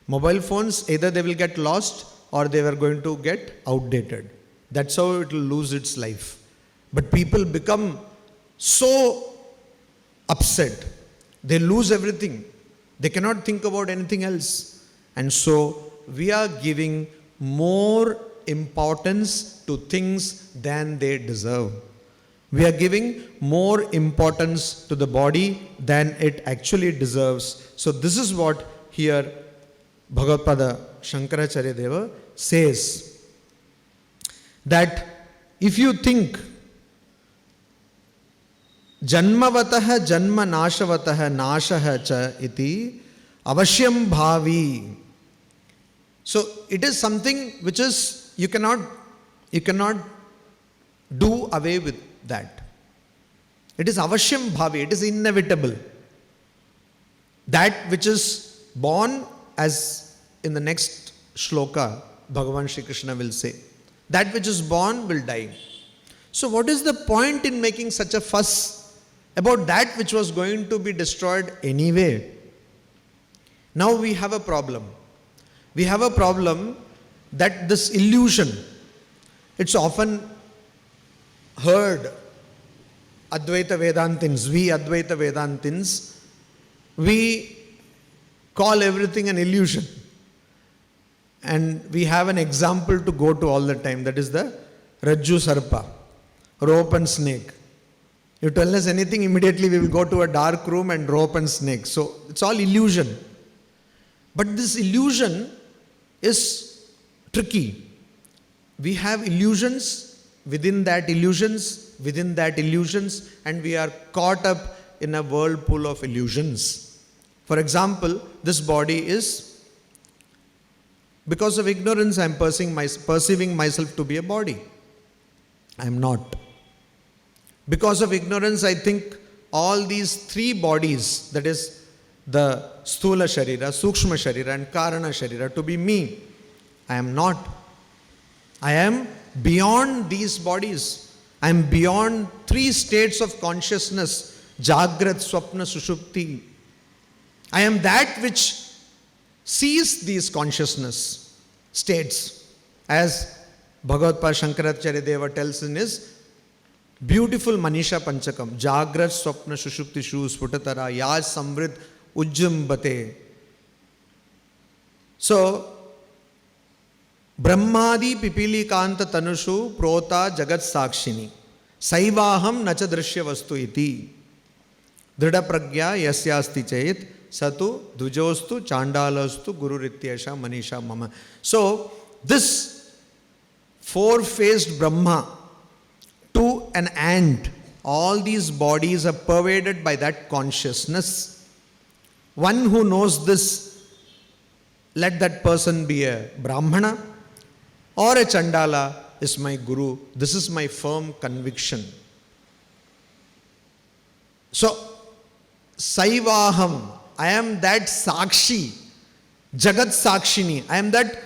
Mobile phones, either they will get lost or they were going to get outdated. That's how it will lose its life. But people become so upset. They lose everything. They cannot think about anything else. And so we are giving more importance to things than they deserve. We are giving more importance to the body than it actually deserves. So this is what here Bhagavad Shankaracharya Deva says, that if you think janmavatah janma nashavatah nashaha cha iti avashyam bhavi. So it is something which is, you cannot do away with that. It is avashyam bhavi, it is inevitable. That which is born, as in the next shloka Bhagavan Shri Krishna will say, that which is born will die. So what is the point in making such a fuss about that which was going to be destroyed anyway? Now we have a problem. We have a problem that this illusion, it's often heard, Advaita Vedantins, we Advaita Vedantins, we call everything an illusion. And we have an example to go to all the time, that is the Rajju Sarpa, rope and snake. You tell us anything, immediately we will go to a dark room and rope and snake. So it's all illusion. But this illusion is tricky. We have illusions within that illusions, and we are caught up in a whirlpool of illusions. For example, this body is, because of ignorance, I am perceiving myself to be a body. I am not. Because of ignorance, I think all these three bodies, that is the Sthula Sharira, Sukshma Sharira and Karana Sharira, to be me. I am not. I am beyond these bodies. I am beyond three states of consciousness, Jagrat, Swapna, Sushupti. I am that which sees these consciousness states, as Bhagavad Shankaracharya Deva tells in his beautiful Manisha Panchakam, Jagrat, Swapna, Sushupti, Shu, Sfutatara, Yaj, Samvrit, ujjumbate. So, Brahmadi pipili kanta tanushu prota jagat sakshini. Saivaham nacha drishya vastu iti. Dhrida pragya yasyasti chait satu dujostu chandalastu guru rityasha manisha mama. So, this four-faced Brahma to an ant, all these bodies are pervaded by that consciousness. One who knows this, let that person be a Brahmana or a Chandala, is my Guru. This is my firm conviction. So, Saivaham, I am that Sakshi, Jagat Sakshini, I am that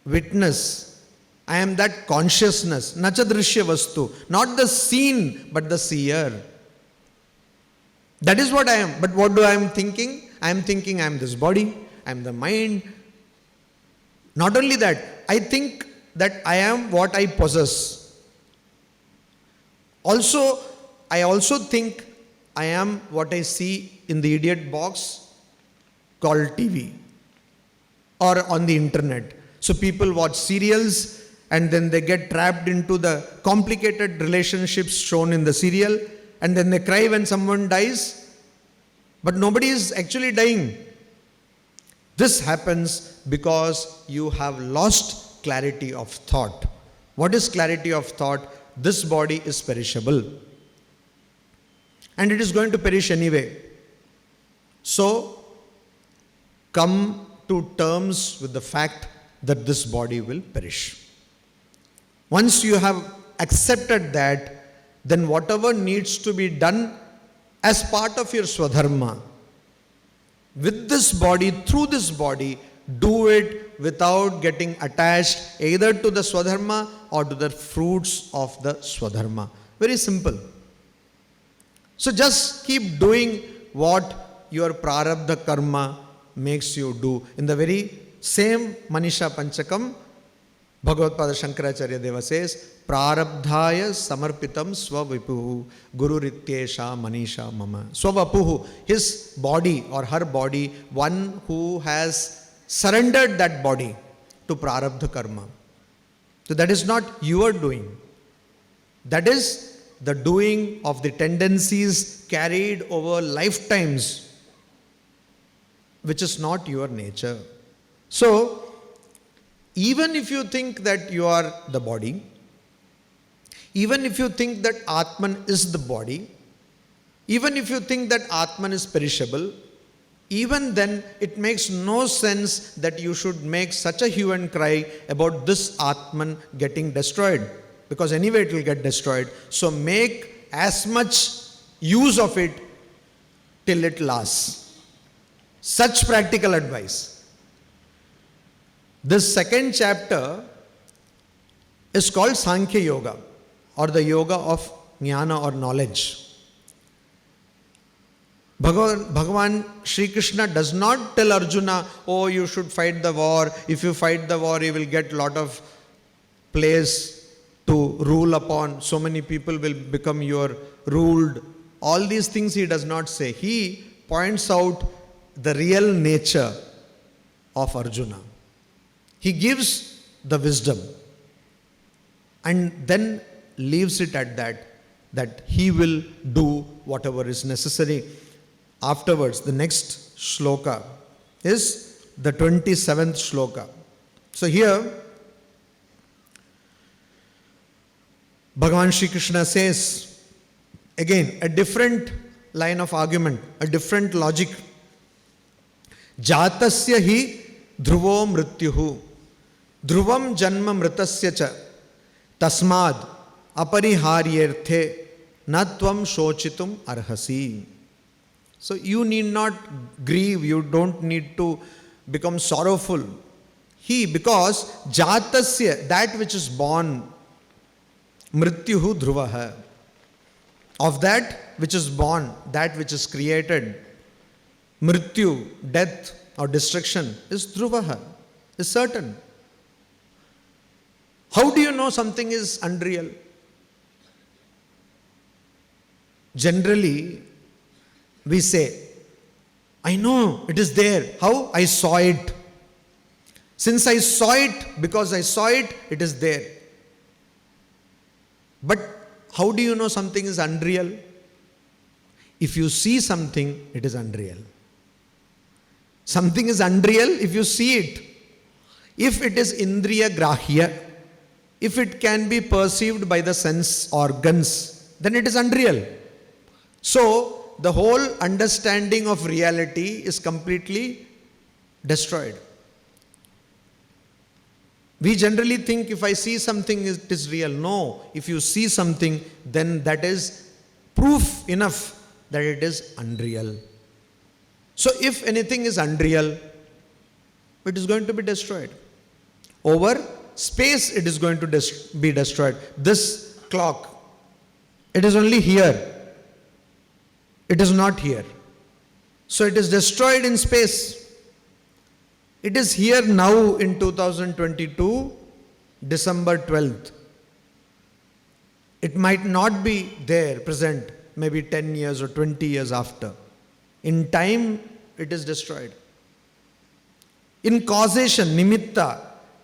witness, I am that consciousness, Nacha Drishya Vastu, not the seen but the seer. That is what I am. But what do I am thinking? I am thinking I am this body, I am the mind. Not only that, I think that I am what I possess. I also think I am what I see in the idiot box called TV or on the internet. So people watch serials and then they get trapped into the complicated relationships shown in the serial, and then they cry when someone dies, but nobody is actually dying. This happens because you have lost clarity of thought. What is clarity of thought? This body is perishable. And it is going to perish anyway. So, come to terms with the fact that this body will perish. Once you have accepted that, then whatever needs to be done as part of your Swadharma, with this body, through this body, do it without getting attached either to the Swadharma or to the fruits of the Swadharma. Very simple. So just keep doing what your prarabdha karma makes you do. In the very same Manisha Panchakam, Bhagavad Pada Shankaracharya Deva says, Prarabdhaya samarpitam swavipuhu guru rityesha manisha mama. Swavapuhu, his body or her body, one who has surrendered that body to prarabdha karma. So that is not your doing. That is the doing of the tendencies carried over lifetimes, which is not your nature. So, even if you think that you are the body, even if you think that Atman is the body, even if you think that Atman is perishable, even then it makes no sense that you should make such a hue and cry about this Atman getting destroyed, because anyway it will get destroyed. So make as much use of it till it lasts. Such practical advice. This second chapter is called Sankhya Yoga, or the yoga of jnana or knowledge. Bhagavan Sri Krishna does not tell Arjuna, oh, you should fight the war. If you fight the war, you will get a lot of place to rule upon. So many people will become your ruled. All these things he does not say. He points out the real nature of Arjuna. He gives the wisdom and then leaves it at that he will do whatever is necessary. Afterwards, the next shloka is the 27th shloka. So here, Bhagavan Sri Krishna says, again, a different line of argument, a different logic. Jatasya hi dhruvo mrityuhu, dhruvam janma mritasya cha, tasmad apariharyerthe na tvam shochitum arhasi. So you need not grieve, you don't need to become sorrowful. Because jatasya, that which is born, mrityuhu dhruvaha, of that which is born, that which is created, mrityu, death or destruction, is dhruvaha, is certain. How do you know something is unreal? Generally, we say, I know it is there. How? I saw it. Since I saw it, because I saw it, it is there. But how do you know something is unreal? If you see something, it is unreal. Something is unreal if you see it. If it is indriya grahya, if it can be perceived by the sense organs, then it is unreal. So, the whole understanding of reality is completely destroyed. We generally think if I see something, it is real. No, if you see something, then that is proof enough that it is unreal. So if anything is unreal, it is going to be destroyed. Over space, it is going to be destroyed. This clock, it is only here. It is not here. So it is destroyed in space. It is here now in 2022, December 12th. It might not be there present, maybe 10 years or 20 years after. In time, it is destroyed. In causation, nimitta,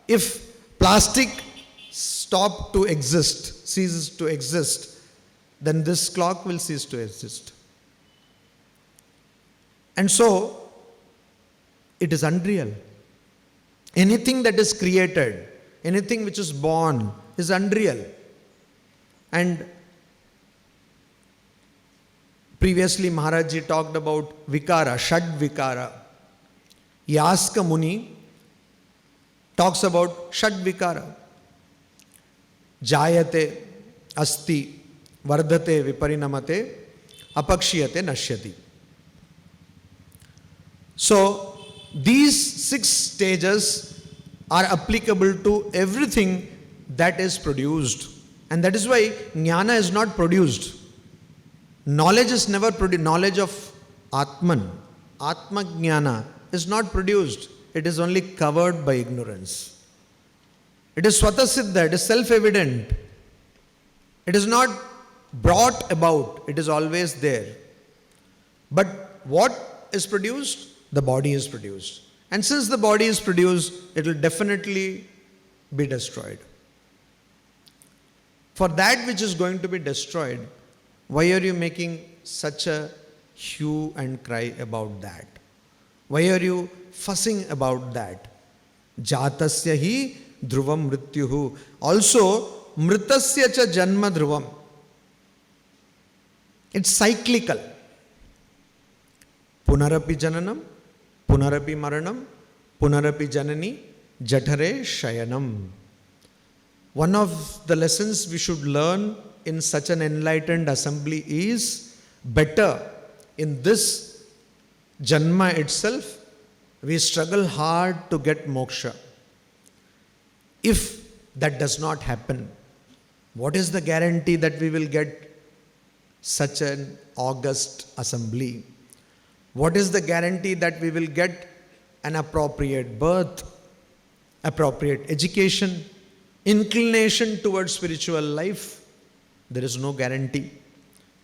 if plastic stops to exist, ceases to exist, then this clock will cease to exist. And so, it is unreal. Anything that is created, anything which is born is unreal. And previously Maharajji talked about vikara, shad vikara. Yaska Muni talks about shad vikara. Jayate, asti, vardhate, viparinamate, apakshiyate, nashyati. So, these 6 stages are applicable to everything that is produced. And that is why jnana is not produced. Knowledge is never produced. Knowledge of Atman, Atma jnana is not produced. It is only covered by ignorance. It is swatasiddha, it is self-evident. It is not brought about, it is always there. But what is produced? The body is produced. And since the body is produced, it will definitely be destroyed. For that which is going to be destroyed, why are you making such a hue and cry about that? Why are you fussing about that? Jatasya hi dhruvam mrityuhu. Also, mritasya cha janma dhruvam. It's cyclical. Punarapi jananam, punarapi maranam, punarapi janani, jathare shayanam. One of the lessons we should learn in such an enlightened assembly is better in this janma itself, we struggle hard to get moksha. If that does not happen, what is the guarantee that we will get such an august assembly? What is the guarantee that we will get an appropriate birth, appropriate education, inclination towards spiritual life? There is no guarantee.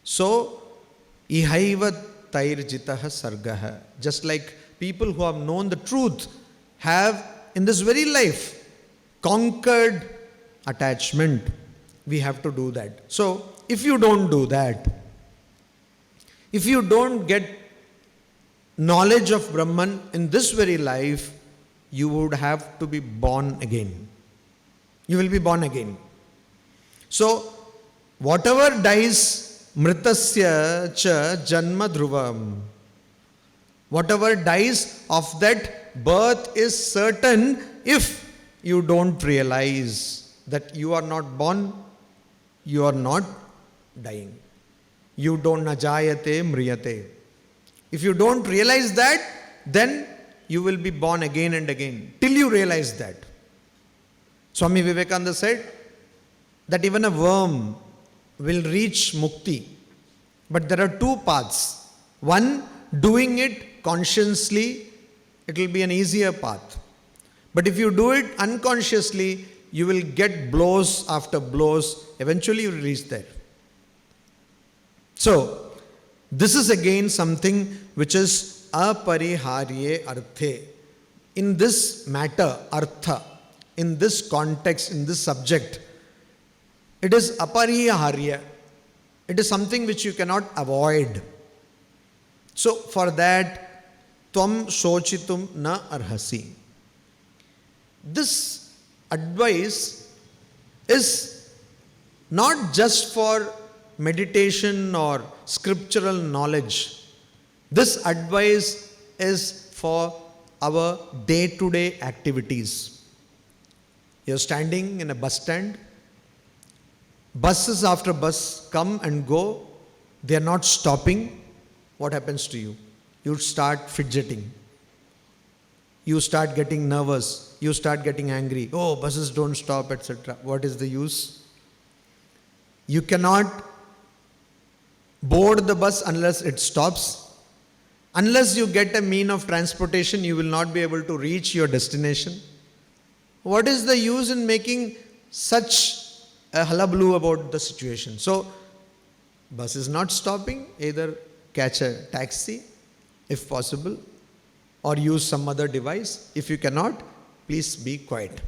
So, ihaiva tairjitaha sargaha. Just like people who have known the truth have in this very life conquered attachment. We have to do that. So, if you don't do that, if you don't get knowledge of Brahman in this very life, you would have to be born again. You will be born again. So, whatever dies, mritasya cha janma dhruvam. Whatever dies of that birth is certain if you don't realize that you are not born, you are not dying. You don't najayate mriyate. If you don't realize that, then you will be born again and again, till you realize that. Swami Vivekananda said that even a worm will reach mukti. But there are 2 paths. One, doing it consciously, it will be an easier path. But if you do it unconsciously, you will get blows after blows. Eventually you will reach there. So, this is again something which is apariharye arthe. In this matter, artha, in this context, in this subject, it is apariharya. It is something which you cannot avoid. So for that, tvam shochitum na arhasi. This advice is not just for meditation or scriptural knowledge. This advice is for our day-to-day activities. You're standing in a bus stand. Buses after bus come and go. They are not stopping. What happens to you? You start fidgeting. You start getting nervous. You start getting angry. Oh, buses don't stop, etc. What is the use? You cannot board the bus unless it stops. Unless you get a mean of transportation, you will not be able to reach your destination. What is the use in making such a hullabaloo about the situation? So, bus is not stopping. Either catch a taxi, if possible, or use some other device. If you cannot, please be quiet.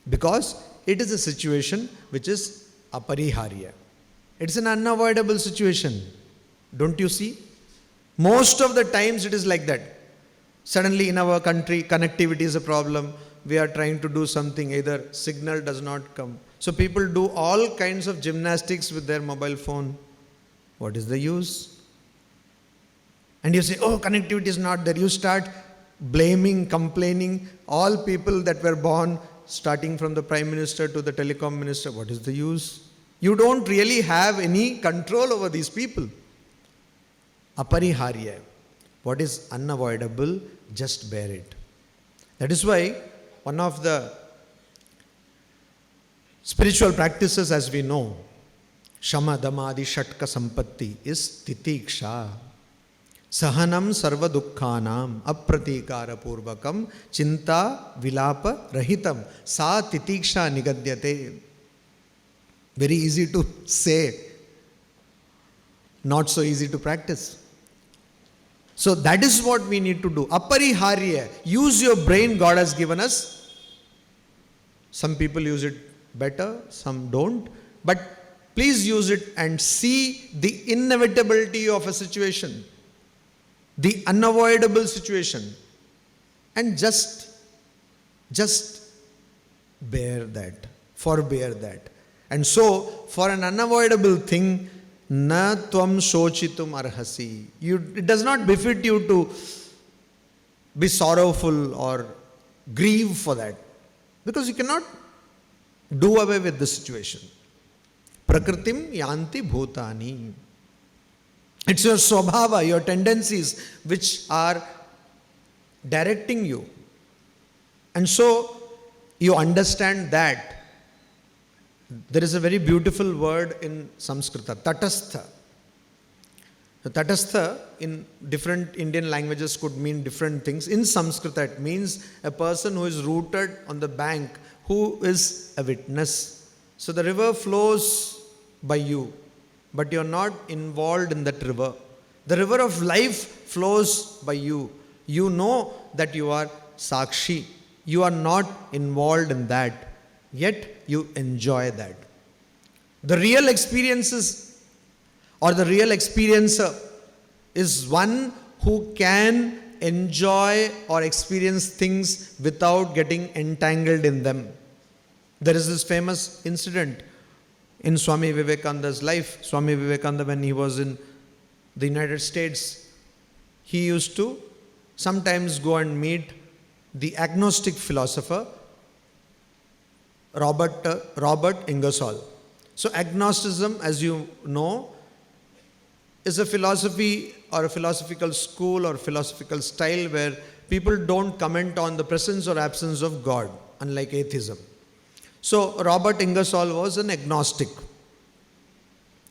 Because it is a situation which is apariharya. It's an unavoidable situation. Don't you see? Most of the times it is like that. Suddenly in our country, connectivity is a problem. We are trying to do something, either signal does not come. So people do all kinds of gymnastics with their mobile phone. What is the use? And you say, oh, connectivity is not there. You start blaming, complaining, all people that were born, starting from the Prime Minister to the Telecom Minister. What is the use? You don't really have any control over these people. Apariharya. What is unavoidable, just bear it. That is why one of the spiritual practices, as we know, Shama, Damadi, Shatka, Sampatti, is Titiksha. Sahanam sarva dukkhanam apratikara purvakam chinta vilapa rahitam sa titiksha nigadyate. Very easy to say, not so easy to practice. So that is what we need to do. Apariharya. Use your brain God has given us. Some people use it better, some don't. But please use it and see the inevitability of a situation, the unavoidable situation, and just bear that, forbear that. And so, for an unavoidable thing, na tvam shochitum arhasi. It does not befit you to be sorrowful or grieve for that, because you cannot do away with the situation. Prakritim yanti bhutani. It's your swabhava, your tendencies which are directing you. And so you understand that. There is a very beautiful word in Sanskrita, tatastha. The tatastha in different Indian languages could mean different things. In Sanskrita it means a person who is rooted on the bank, who is a witness. So the river flows by you, but you are not involved in that river. The river of life flows by you. You know that you are sakshi. You are not involved in that. Yet you enjoy that. The real experiences or the real experiencer is one who can enjoy or experience things without getting entangled in them. There is this famous incident in Swami Vivekananda's life. Swami Vivekananda, when he was in the United States, he used to sometimes go and meet the agnostic philosopher Robert Ingersoll. So agnosticism, as you know, is a philosophy or a philosophical school or philosophical style where people don't comment on the presence or absence of God, unlike atheism. So Robert Ingersoll was an agnostic.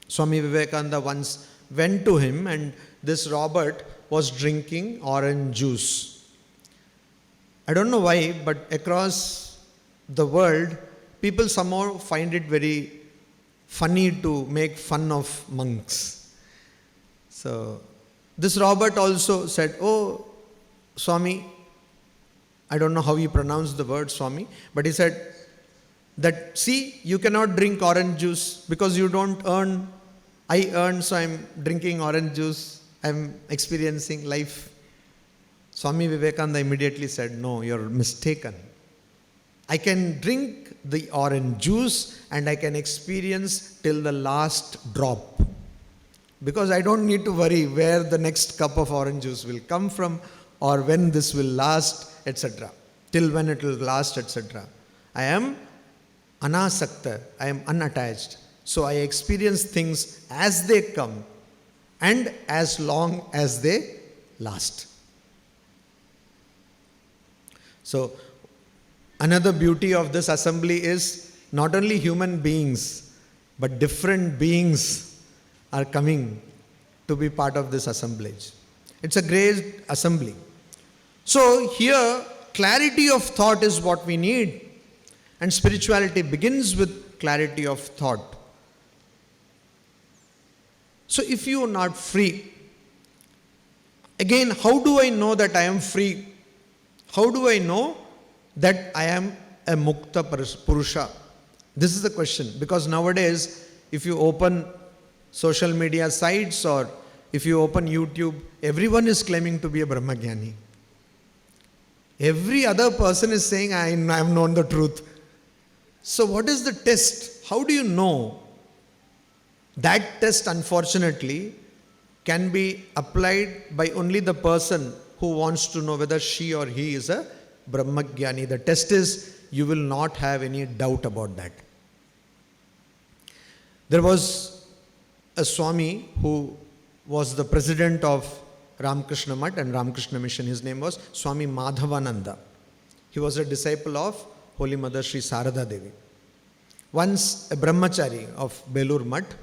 Swami Vivekananda once went to him, and this Robert was drinking orange juice. I don't know why, but across the world, people somehow find it very funny to make fun of monks. So This Robert also said, "Oh, Swami," I don't know how he pronounced the word Swami, but he said that, "See, you cannot drink orange juice because you don't earn. I earn, so I'm drinking orange juice. I'm experiencing life." Swami Vivekananda immediately said, "No, you're mistaken. I can drink the orange juice and I can experience till the last drop. Because I don't need to worry where the next cup of orange juice will come from or when this will last, etc. Till when it will last, etc. I am anasakta, I am unattached. So I experience things as they come and as long as they last." So, another beauty of this assembly is not only human beings, but different beings are coming to be part of this assemblage. It's a great assembly. So, here, clarity of thought is what we need. And spirituality begins with clarity of thought. So, if you are not free, again, how do I know that I am free? How do I know that I am a mukta purusha? This is the question. Because nowadays, if you open social media sites or if you open YouTube, everyone is claiming to be a Brahmagyani. Every other person is saying, I have known the truth. So what is the test? How do you know? That test, unfortunately, can be applied by only the person who wants to know whether she or he is a Brahmagyani. The test is, you will not have any doubt about that. There was a Swami who was the president of Ramakrishna Math and Ramakrishna Mission. His name was Swami Madhavananda. He was a disciple of Holy Mother Sri Sarada Devi. Once a brahmachari of Belur Math,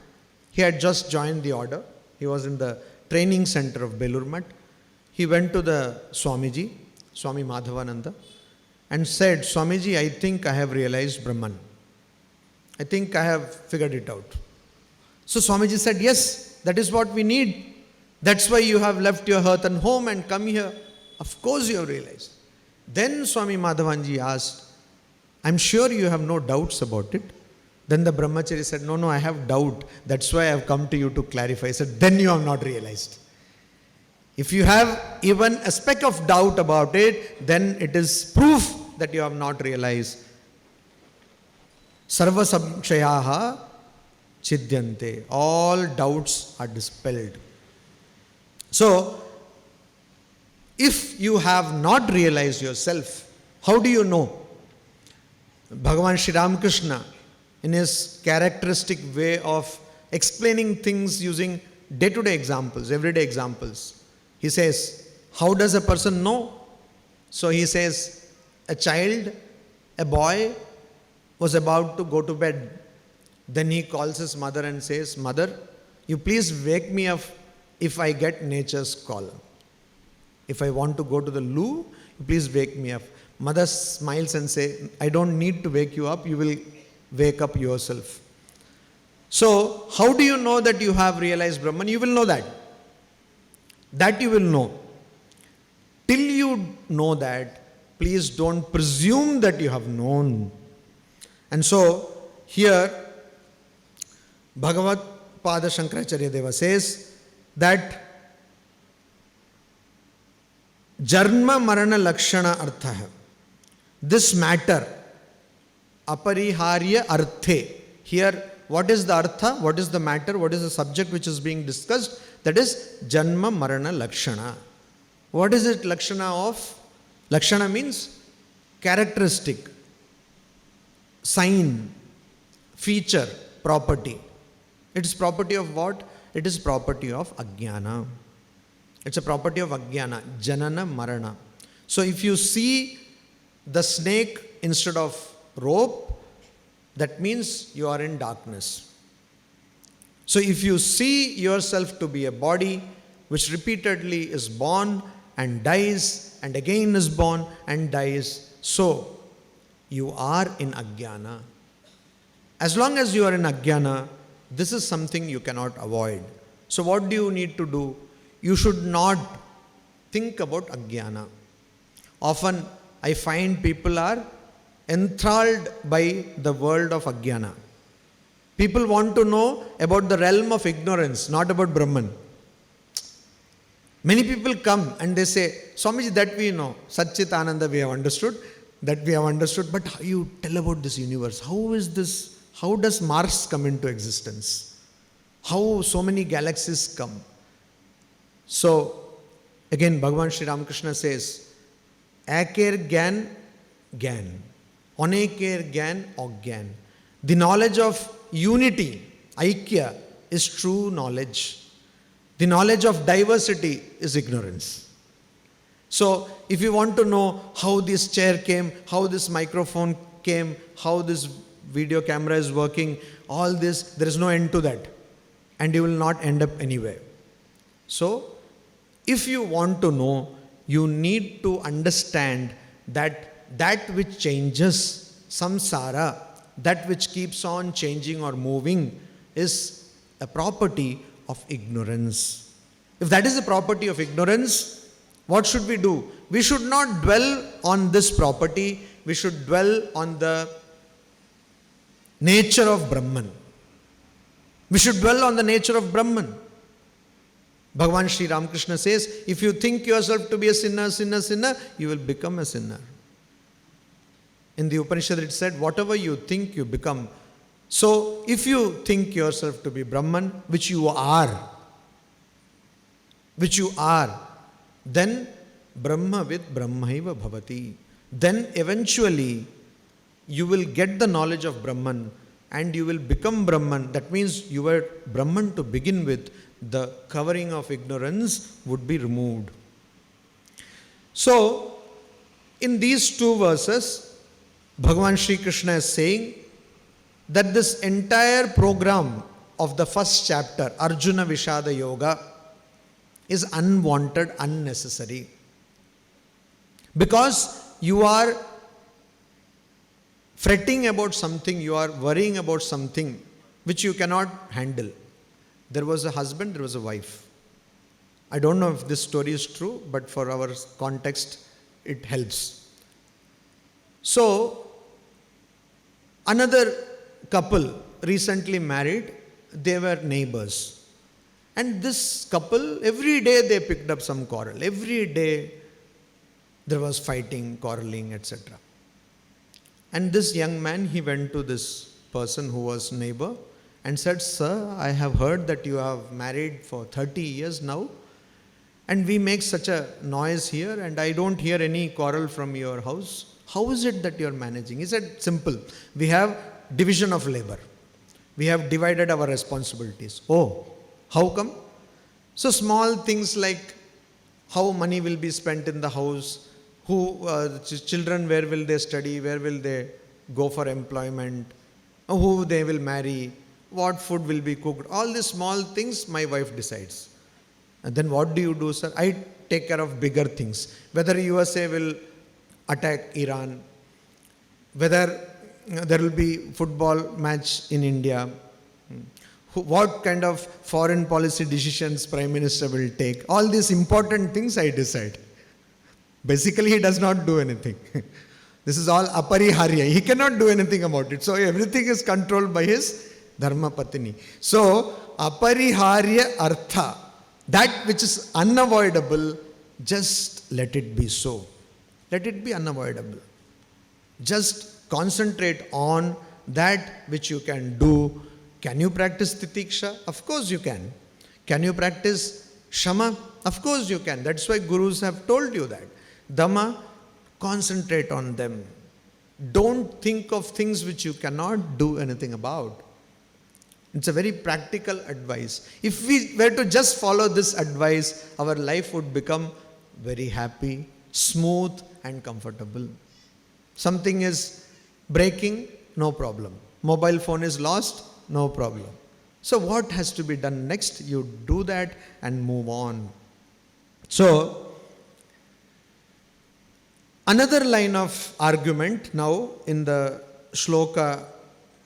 he had just joined the order. He was in the training center of Belur Math. He went to the Swamiji, Swami Madhavananda, and said, "Swamiji, I think I have realized Brahman. I think I have figured it out." So Swamiji said, "Yes, that is what we need. That's why you have left your hearth and home and come here. Of course you have realized." Then Swami Madhavanji asked, "I'm sure you have no doubts about it." Then the brahmachari said, No, I have doubt. That's why I have come to you to clarify." He said, "Then you have not realized. If you have even a speck of doubt about it, then it is proof that you have not realized. Sarva samshayaha chidyante. All doubts are dispelled." So, if you have not realized yourself, how do you know? Bhagavan Sri Ramakrishna, in his characteristic way of explaining things using day-to-day examples, everyday examples, he says, how does a person know? So he says, a child, a boy was about to go to bed. Then he calls his mother and says, "Mother, you please wake me up if I get nature's call. If I want to go to the loo, please wake me up." Mother smiles and says, "I don't need to wake you up, you will wake up yourself." So, how do you know that you have realized Brahman? You will know that. That you will know. Till you know that, please don't presume that you have known. And so, here, Bhagavad Pada Shankaracharya Deva says that Jarma Marana Lakshana Artha. This matter, Apariharya Arthe. Here, what is the Artha? What is the matter? What is the subject which is being discussed? That is Janma Marana Lakshana. What is it Lakshana of? Lakshana means characteristic, sign, feature, property. It is property of what? It is property of Ajnana. It's a property of Ajnana, Janana Marana. So if you see the snake instead of rope, that means you are in darkness. So if you see yourself to be a body which repeatedly is born and dies and again is born and dies, so you are in Ajnana. As long as you are in Ajnana, this is something you cannot avoid. So what do you need to do? you should not think about ajnana. Often I find people are enthralled by the world of ajnana. People want to know about the realm of ignorance, not about Brahman. Many people come and they say, Swamiji, that we know, Satchit Ananda we have understood, but how you tell about this universe? How is this? How does Mars come into existence? How so many galaxies come? So, again, Bhagavan Sri Ramakrishna says, Aker Gyan, Gyan. Oneker Gyan, Ogyan. The knowledge of unity, Aikya, is true knowledge. The knowledge of diversity is ignorance. So, if you want to know how this chair came, how this microphone came, how this video camera is working, all this, there is no end to that. And you will not end up anywhere. So, if you want to know, you need to understand that which changes, samsara, that which keeps on changing or moving, is a property of ignorance. If that is a property of ignorance, what should we do? We should not dwell on this property. We should dwell on the nature of Brahman. We should dwell on the nature of Brahman. Bhagavan Sri Ramakrishna says, if you think yourself to be a sinner, you will become a sinner. In the Upanishad it said, whatever you think, you become. So, if you think yourself to be Brahman, which you are, then Brahmavid Brahmaiva Bhavati. Then eventually, you will get the knowledge of Brahman and you will become Brahman. That means you were Brahman to begin with. The covering of ignorance would be removed. So, in these two verses, Bhagavan Sri Krishna is saying that this entire program of the first chapter, Arjuna Vishada Yoga, is unwanted, unnecessary. Because you are fretting about something, you are worrying about something which you cannot handle. There was a husband, there was a wife. I don't know if this story is true, but for our context, it helps. So, another couple recently married, they were neighbors. And this couple, every day they picked up some quarrel. Every day there was fighting, quarreling, etc. And this young man, he went to this person who was neighbor and said, Sir, I have heard that you have married for 30 years now. And we make such a noise here and I don't hear any quarrel from your house. How is it that you are managing? He said, simple. We have division of labor. We have divided our responsibilities. Oh, how come? So small things like how money will be spent in the house, children, where will they study, where will they go for employment, who they will marry, what food will be cooked. All these small things my wife decides. And then what do you do, sir? I take care of bigger things. Whether USA will attack Iran, whether there will be football match in India, what kind of foreign policy decisions Prime Minister will take. All these important things I decide. Basically, he does not do anything. This is all apariharya. He cannot do anything about it. So everything is controlled by his dharma patini. So apariharya artha, that which is unavoidable, just let it be so. Let it be unavoidable. Just concentrate on that which you can do. Can you practice titiksha? Of course you can. Can you practice shama? Of course you can. That's why gurus have told you that. Dhamma, concentrate on them. Don't think of things which you cannot do anything about. It's a very practical advice. If we were to just follow this advice, our life would become very happy, smooth and comfortable. Something is breaking, no problem. Mobile phone is lost, no problem. So what has to be done next? You do that and move on. So, another line of argument now in the shloka,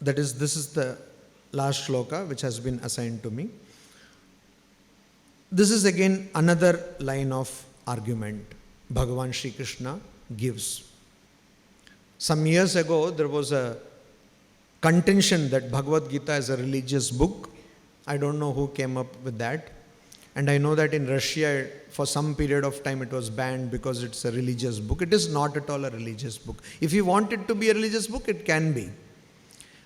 that is, this is the last shloka which has been assigned to me. This is again another line of argument Bhagavan Sri Krishna gives. Some years ago, there was a contention that Bhagavad Gita is a religious book. I don't know who came up with that. And I know that in Russia, for some period of time, it was banned because it's a religious book. It is not at all a religious book. If you want it to be a religious book, it can be.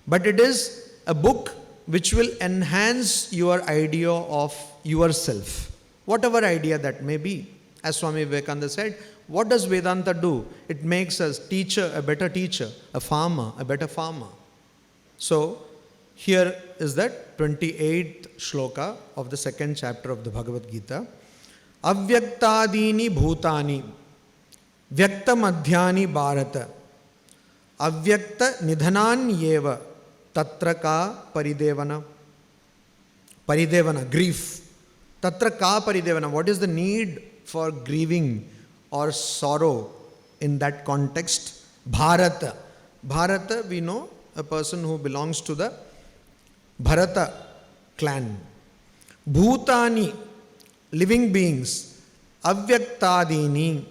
But it is a book which will enhance your idea of yourself, whatever idea that may be. As Swami Vivekananda said, what does Vedanta do? It makes a teacher a better teacher, a farmer a better farmer. So, here is that 28th shloka of the second chapter of the Bhagavad Gita. Avyaktadini bhutani vyakta madhyani bharata avyakta nidhanan yeva tatra ka paridevana. Paridevana, grief. Tatra ka paridevana. What is the need for grieving or sorrow in that context? Bharata. Bharata, we know, a person who belongs to the Bharata clan. Bhutani, living beings. Avyaktadini.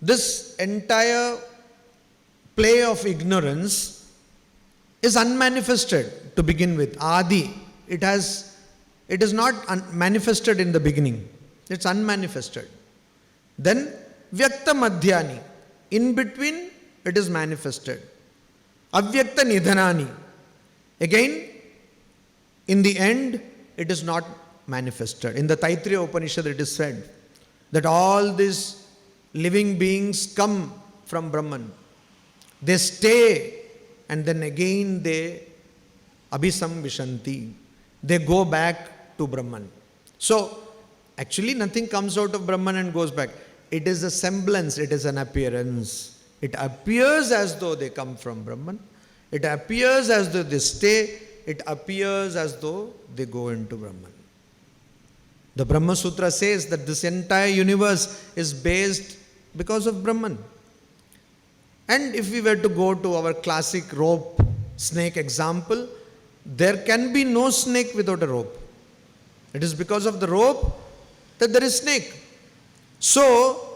This entire play of ignorance is unmanifested to begin with. Adi. It is not manifested in the beginning. It's unmanifested. Then Vyakta Madhyani. In between, it is manifested. Avyakta Nidhanani. Again, in the end, it is not manifested. In the Taittiriya Upanishad, it is said that all these living beings come from Brahman. They stay and then again they abhisamvishanti. They go back to Brahman. So, actually nothing comes out of Brahman and goes back. It is a semblance, it is an appearance. It appears as though they come from Brahman. It appears as though they stay. It appears as though they go into Brahman. The Brahma Sutra says that this entire universe is based because of Brahman. And if we were to go to our classic rope snake example, there can be no snake without a rope. It is because of the rope that there is snake. So,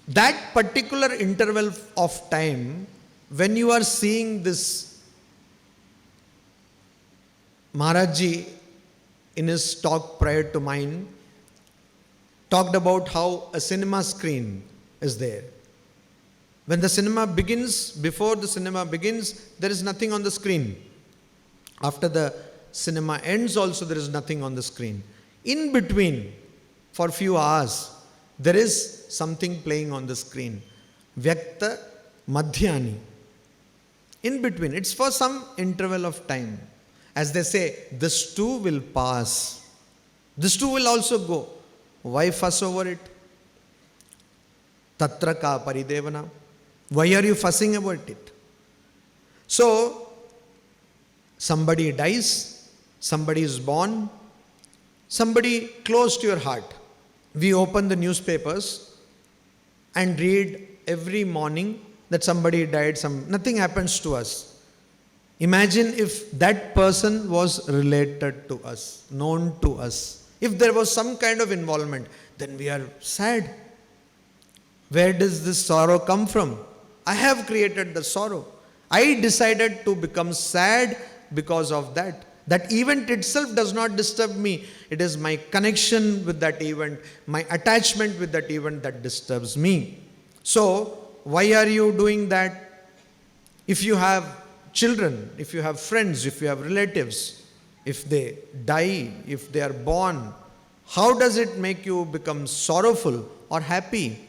that particular interval of time, when you are seeing this, Maharajji in his talk prior to mine talked about how a cinema screen is there. When the cinema begins, before the cinema begins, there is nothing on the screen. After the cinema ends also, there is nothing on the screen. In between, for few hours, there is something playing on the screen. Vyakta Madhyani. In between, it's for some interval of time. As they say, this too will pass. This too will also go. Why fuss over it? Tatra ka paridevana. Why are you fussing about it? So, somebody dies, somebody is born, somebody close to your heart. We open the newspapers and read every morning that somebody died, nothing happens to us. Imagine if that person was related to us, known to us. If there was some kind of involvement, then we are sad. Where does this sorrow come from? I have created the sorrow. I decided to become sad because of that. That event itself does not disturb me. It is my connection with that event, my attachment with that event that disturbs me. So, why are you doing that? If you have children, if you have friends, if you have relatives, if they die, if they are born, how does it make you become sorrowful or happy?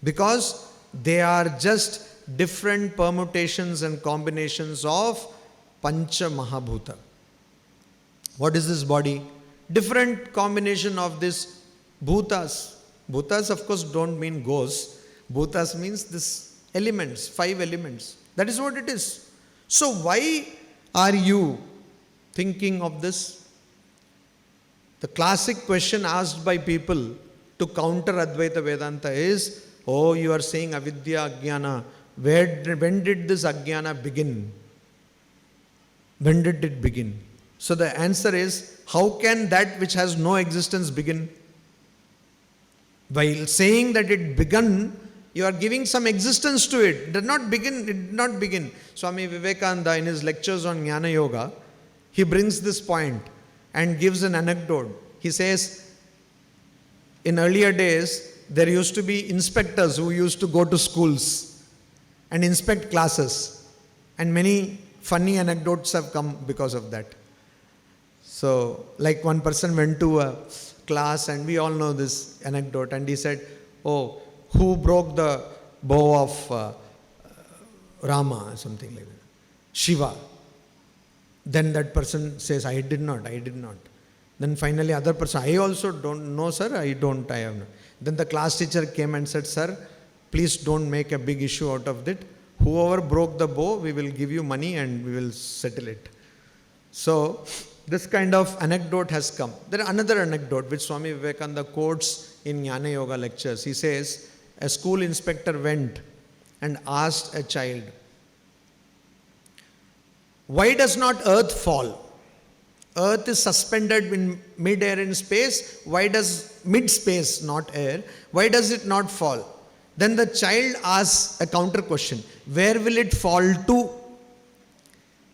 Because they are just different permutations and combinations of Pancha Mahabhuta. What is this body? Different combination of this bhutas. Bhutas of course don't mean ghosts. Bhutas means this elements, 5 elements. That is what it is. So why are you thinking of this? The classic question asked by people to counter Advaita Vedanta is, oh, you are saying avidya, ajnana. When did this ajnana begin? When did it begin? So the answer is, how can that which has no existence begin? While saying that it begun, you are giving some existence to it. It did not begin. Swami Vivekananda in his lectures on Jnana Yoga, he brings this point and gives an anecdote. He says, in earlier days, there used to be inspectors who used to go to schools and inspect classes. And many funny anecdotes have come because of that. So, like one person went to a class, and we all know this anecdote, and he said, oh, who broke the bow of Rama, or something like that? Shiva. Then that person says, I did not. Then finally other person, I also don't know, sir, I have not. Then the class teacher came and said, sir, please don't make a big issue out of it. Whoever broke the bow, we will give you money and we will settle it. So, this kind of anecdote has come. There is another anecdote which Swami Vivekananda quotes in Jnana Yoga lectures. He says, a school inspector went and asked a child, why does not earth fall? Earth is suspended in mid-air in space. Why does mid-space, not air, why does it not fall? Then the child asks a counter question. Where will it fall to?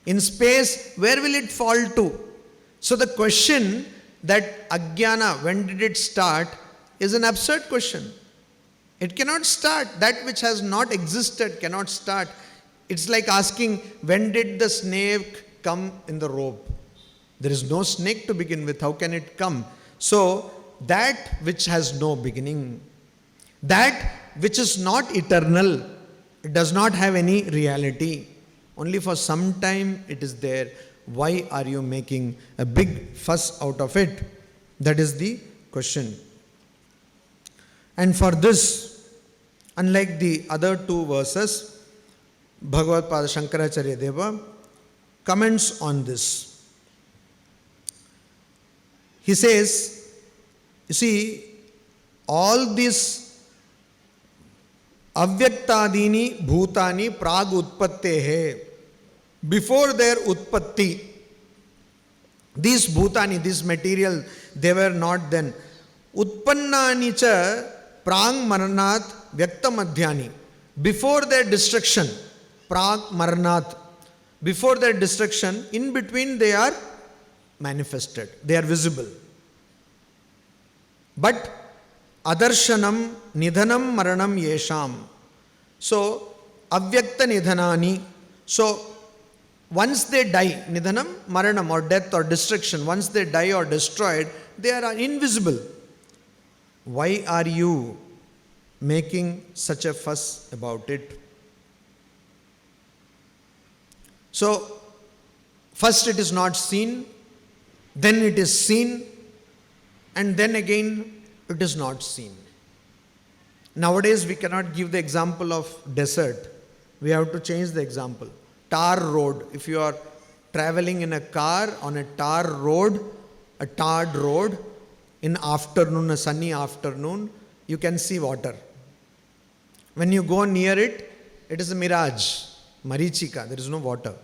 In space, where will it fall to? So the question that Ajnana, when did it start, is an absurd question. It cannot start. That which has not existed cannot start. It's like asking, when did the snake come in the rope? There is no snake to begin with. How can it come? So, that which has no beginning, that which is not eternal, it does not have any reality. Only for some time it is there. Why are you making a big fuss out of it? That is the question. And for this, unlike the other two verses, Bhagavad Pada Shankaracharya Deva comments on this. He says, you see, all these avyaktadini bhutani prag utpattehe, before their utpatti, these bhutani, this material, they were not then. Utpannani cha prang maranat vyaktamadhyani, before their destruction, prag maranat, before their destruction, in between they are manifested, they are visible. But adarshanam nidhanam maranam yesham. So, avyakta nidhanani. So, once they die, nidhanam, maranam, or death or destruction, once they die or destroyed, they are invisible. Why are you making such a fuss about it? So, first it is not seen, then it is seen, and then again it is not seen. Nowadays we cannot give the example of desert. We have to change the example. Tar road. If you are traveling in a car on a tar road, a tarred road, in afternoon, a sunny afternoon, you can see water. When you go near it, it is a mirage, marichika, there is no water.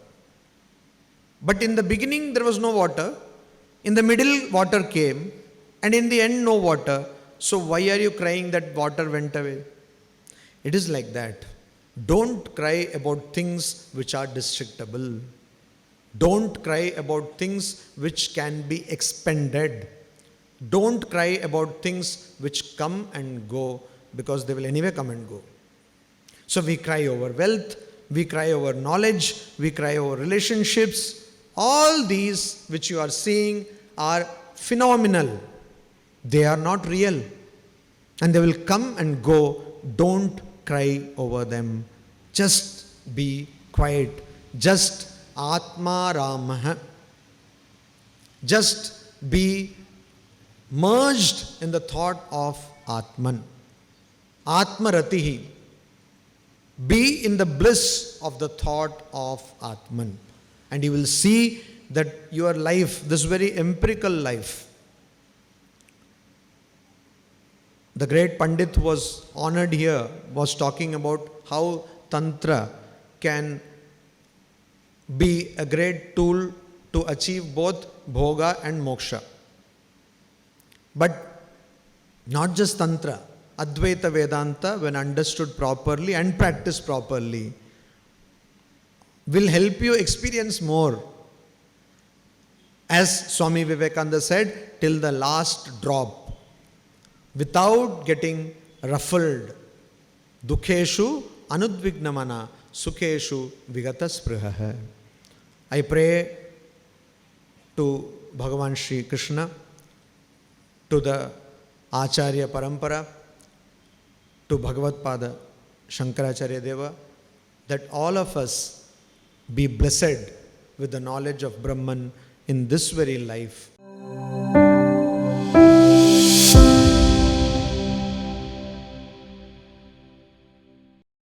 But in the beginning there was no water, in the middle water came, and in the end no water. So why are you crying that water went away? It is like that. Don't cry about things which are destructible. Don't cry about things which can be expended. Don't cry about things which come and go, because they will anyway come and go. So we cry over wealth, we cry over knowledge, we cry over relationships. All these which you are seeing are phenomenal. They are not real. And they will come and go. Don't cry over them. Just be quiet. Just Atma Ramah. Just be merged in the thought of Atman. Atma Ratihi. Be in the bliss of the thought of Atman. And you will see that your life, this very empirical life, the great Pandit who was honored here was talking about how Tantra can be a great tool to achieve both bhoga and moksha. But not just Tantra, Advaita Vedanta, when understood properly and practiced properly, will help you experience more. As Swami Vivekananda said, till the last drop, without getting ruffled. Dukheshu anudvignamana, sukheshu vigataspriha. I pray to Bhagavan Shri Krishna, to the Acharya Parampara, to Bhagavad Pada Shankaracharya Deva, that all of us be blessed with the knowledge of Brahman in this very life,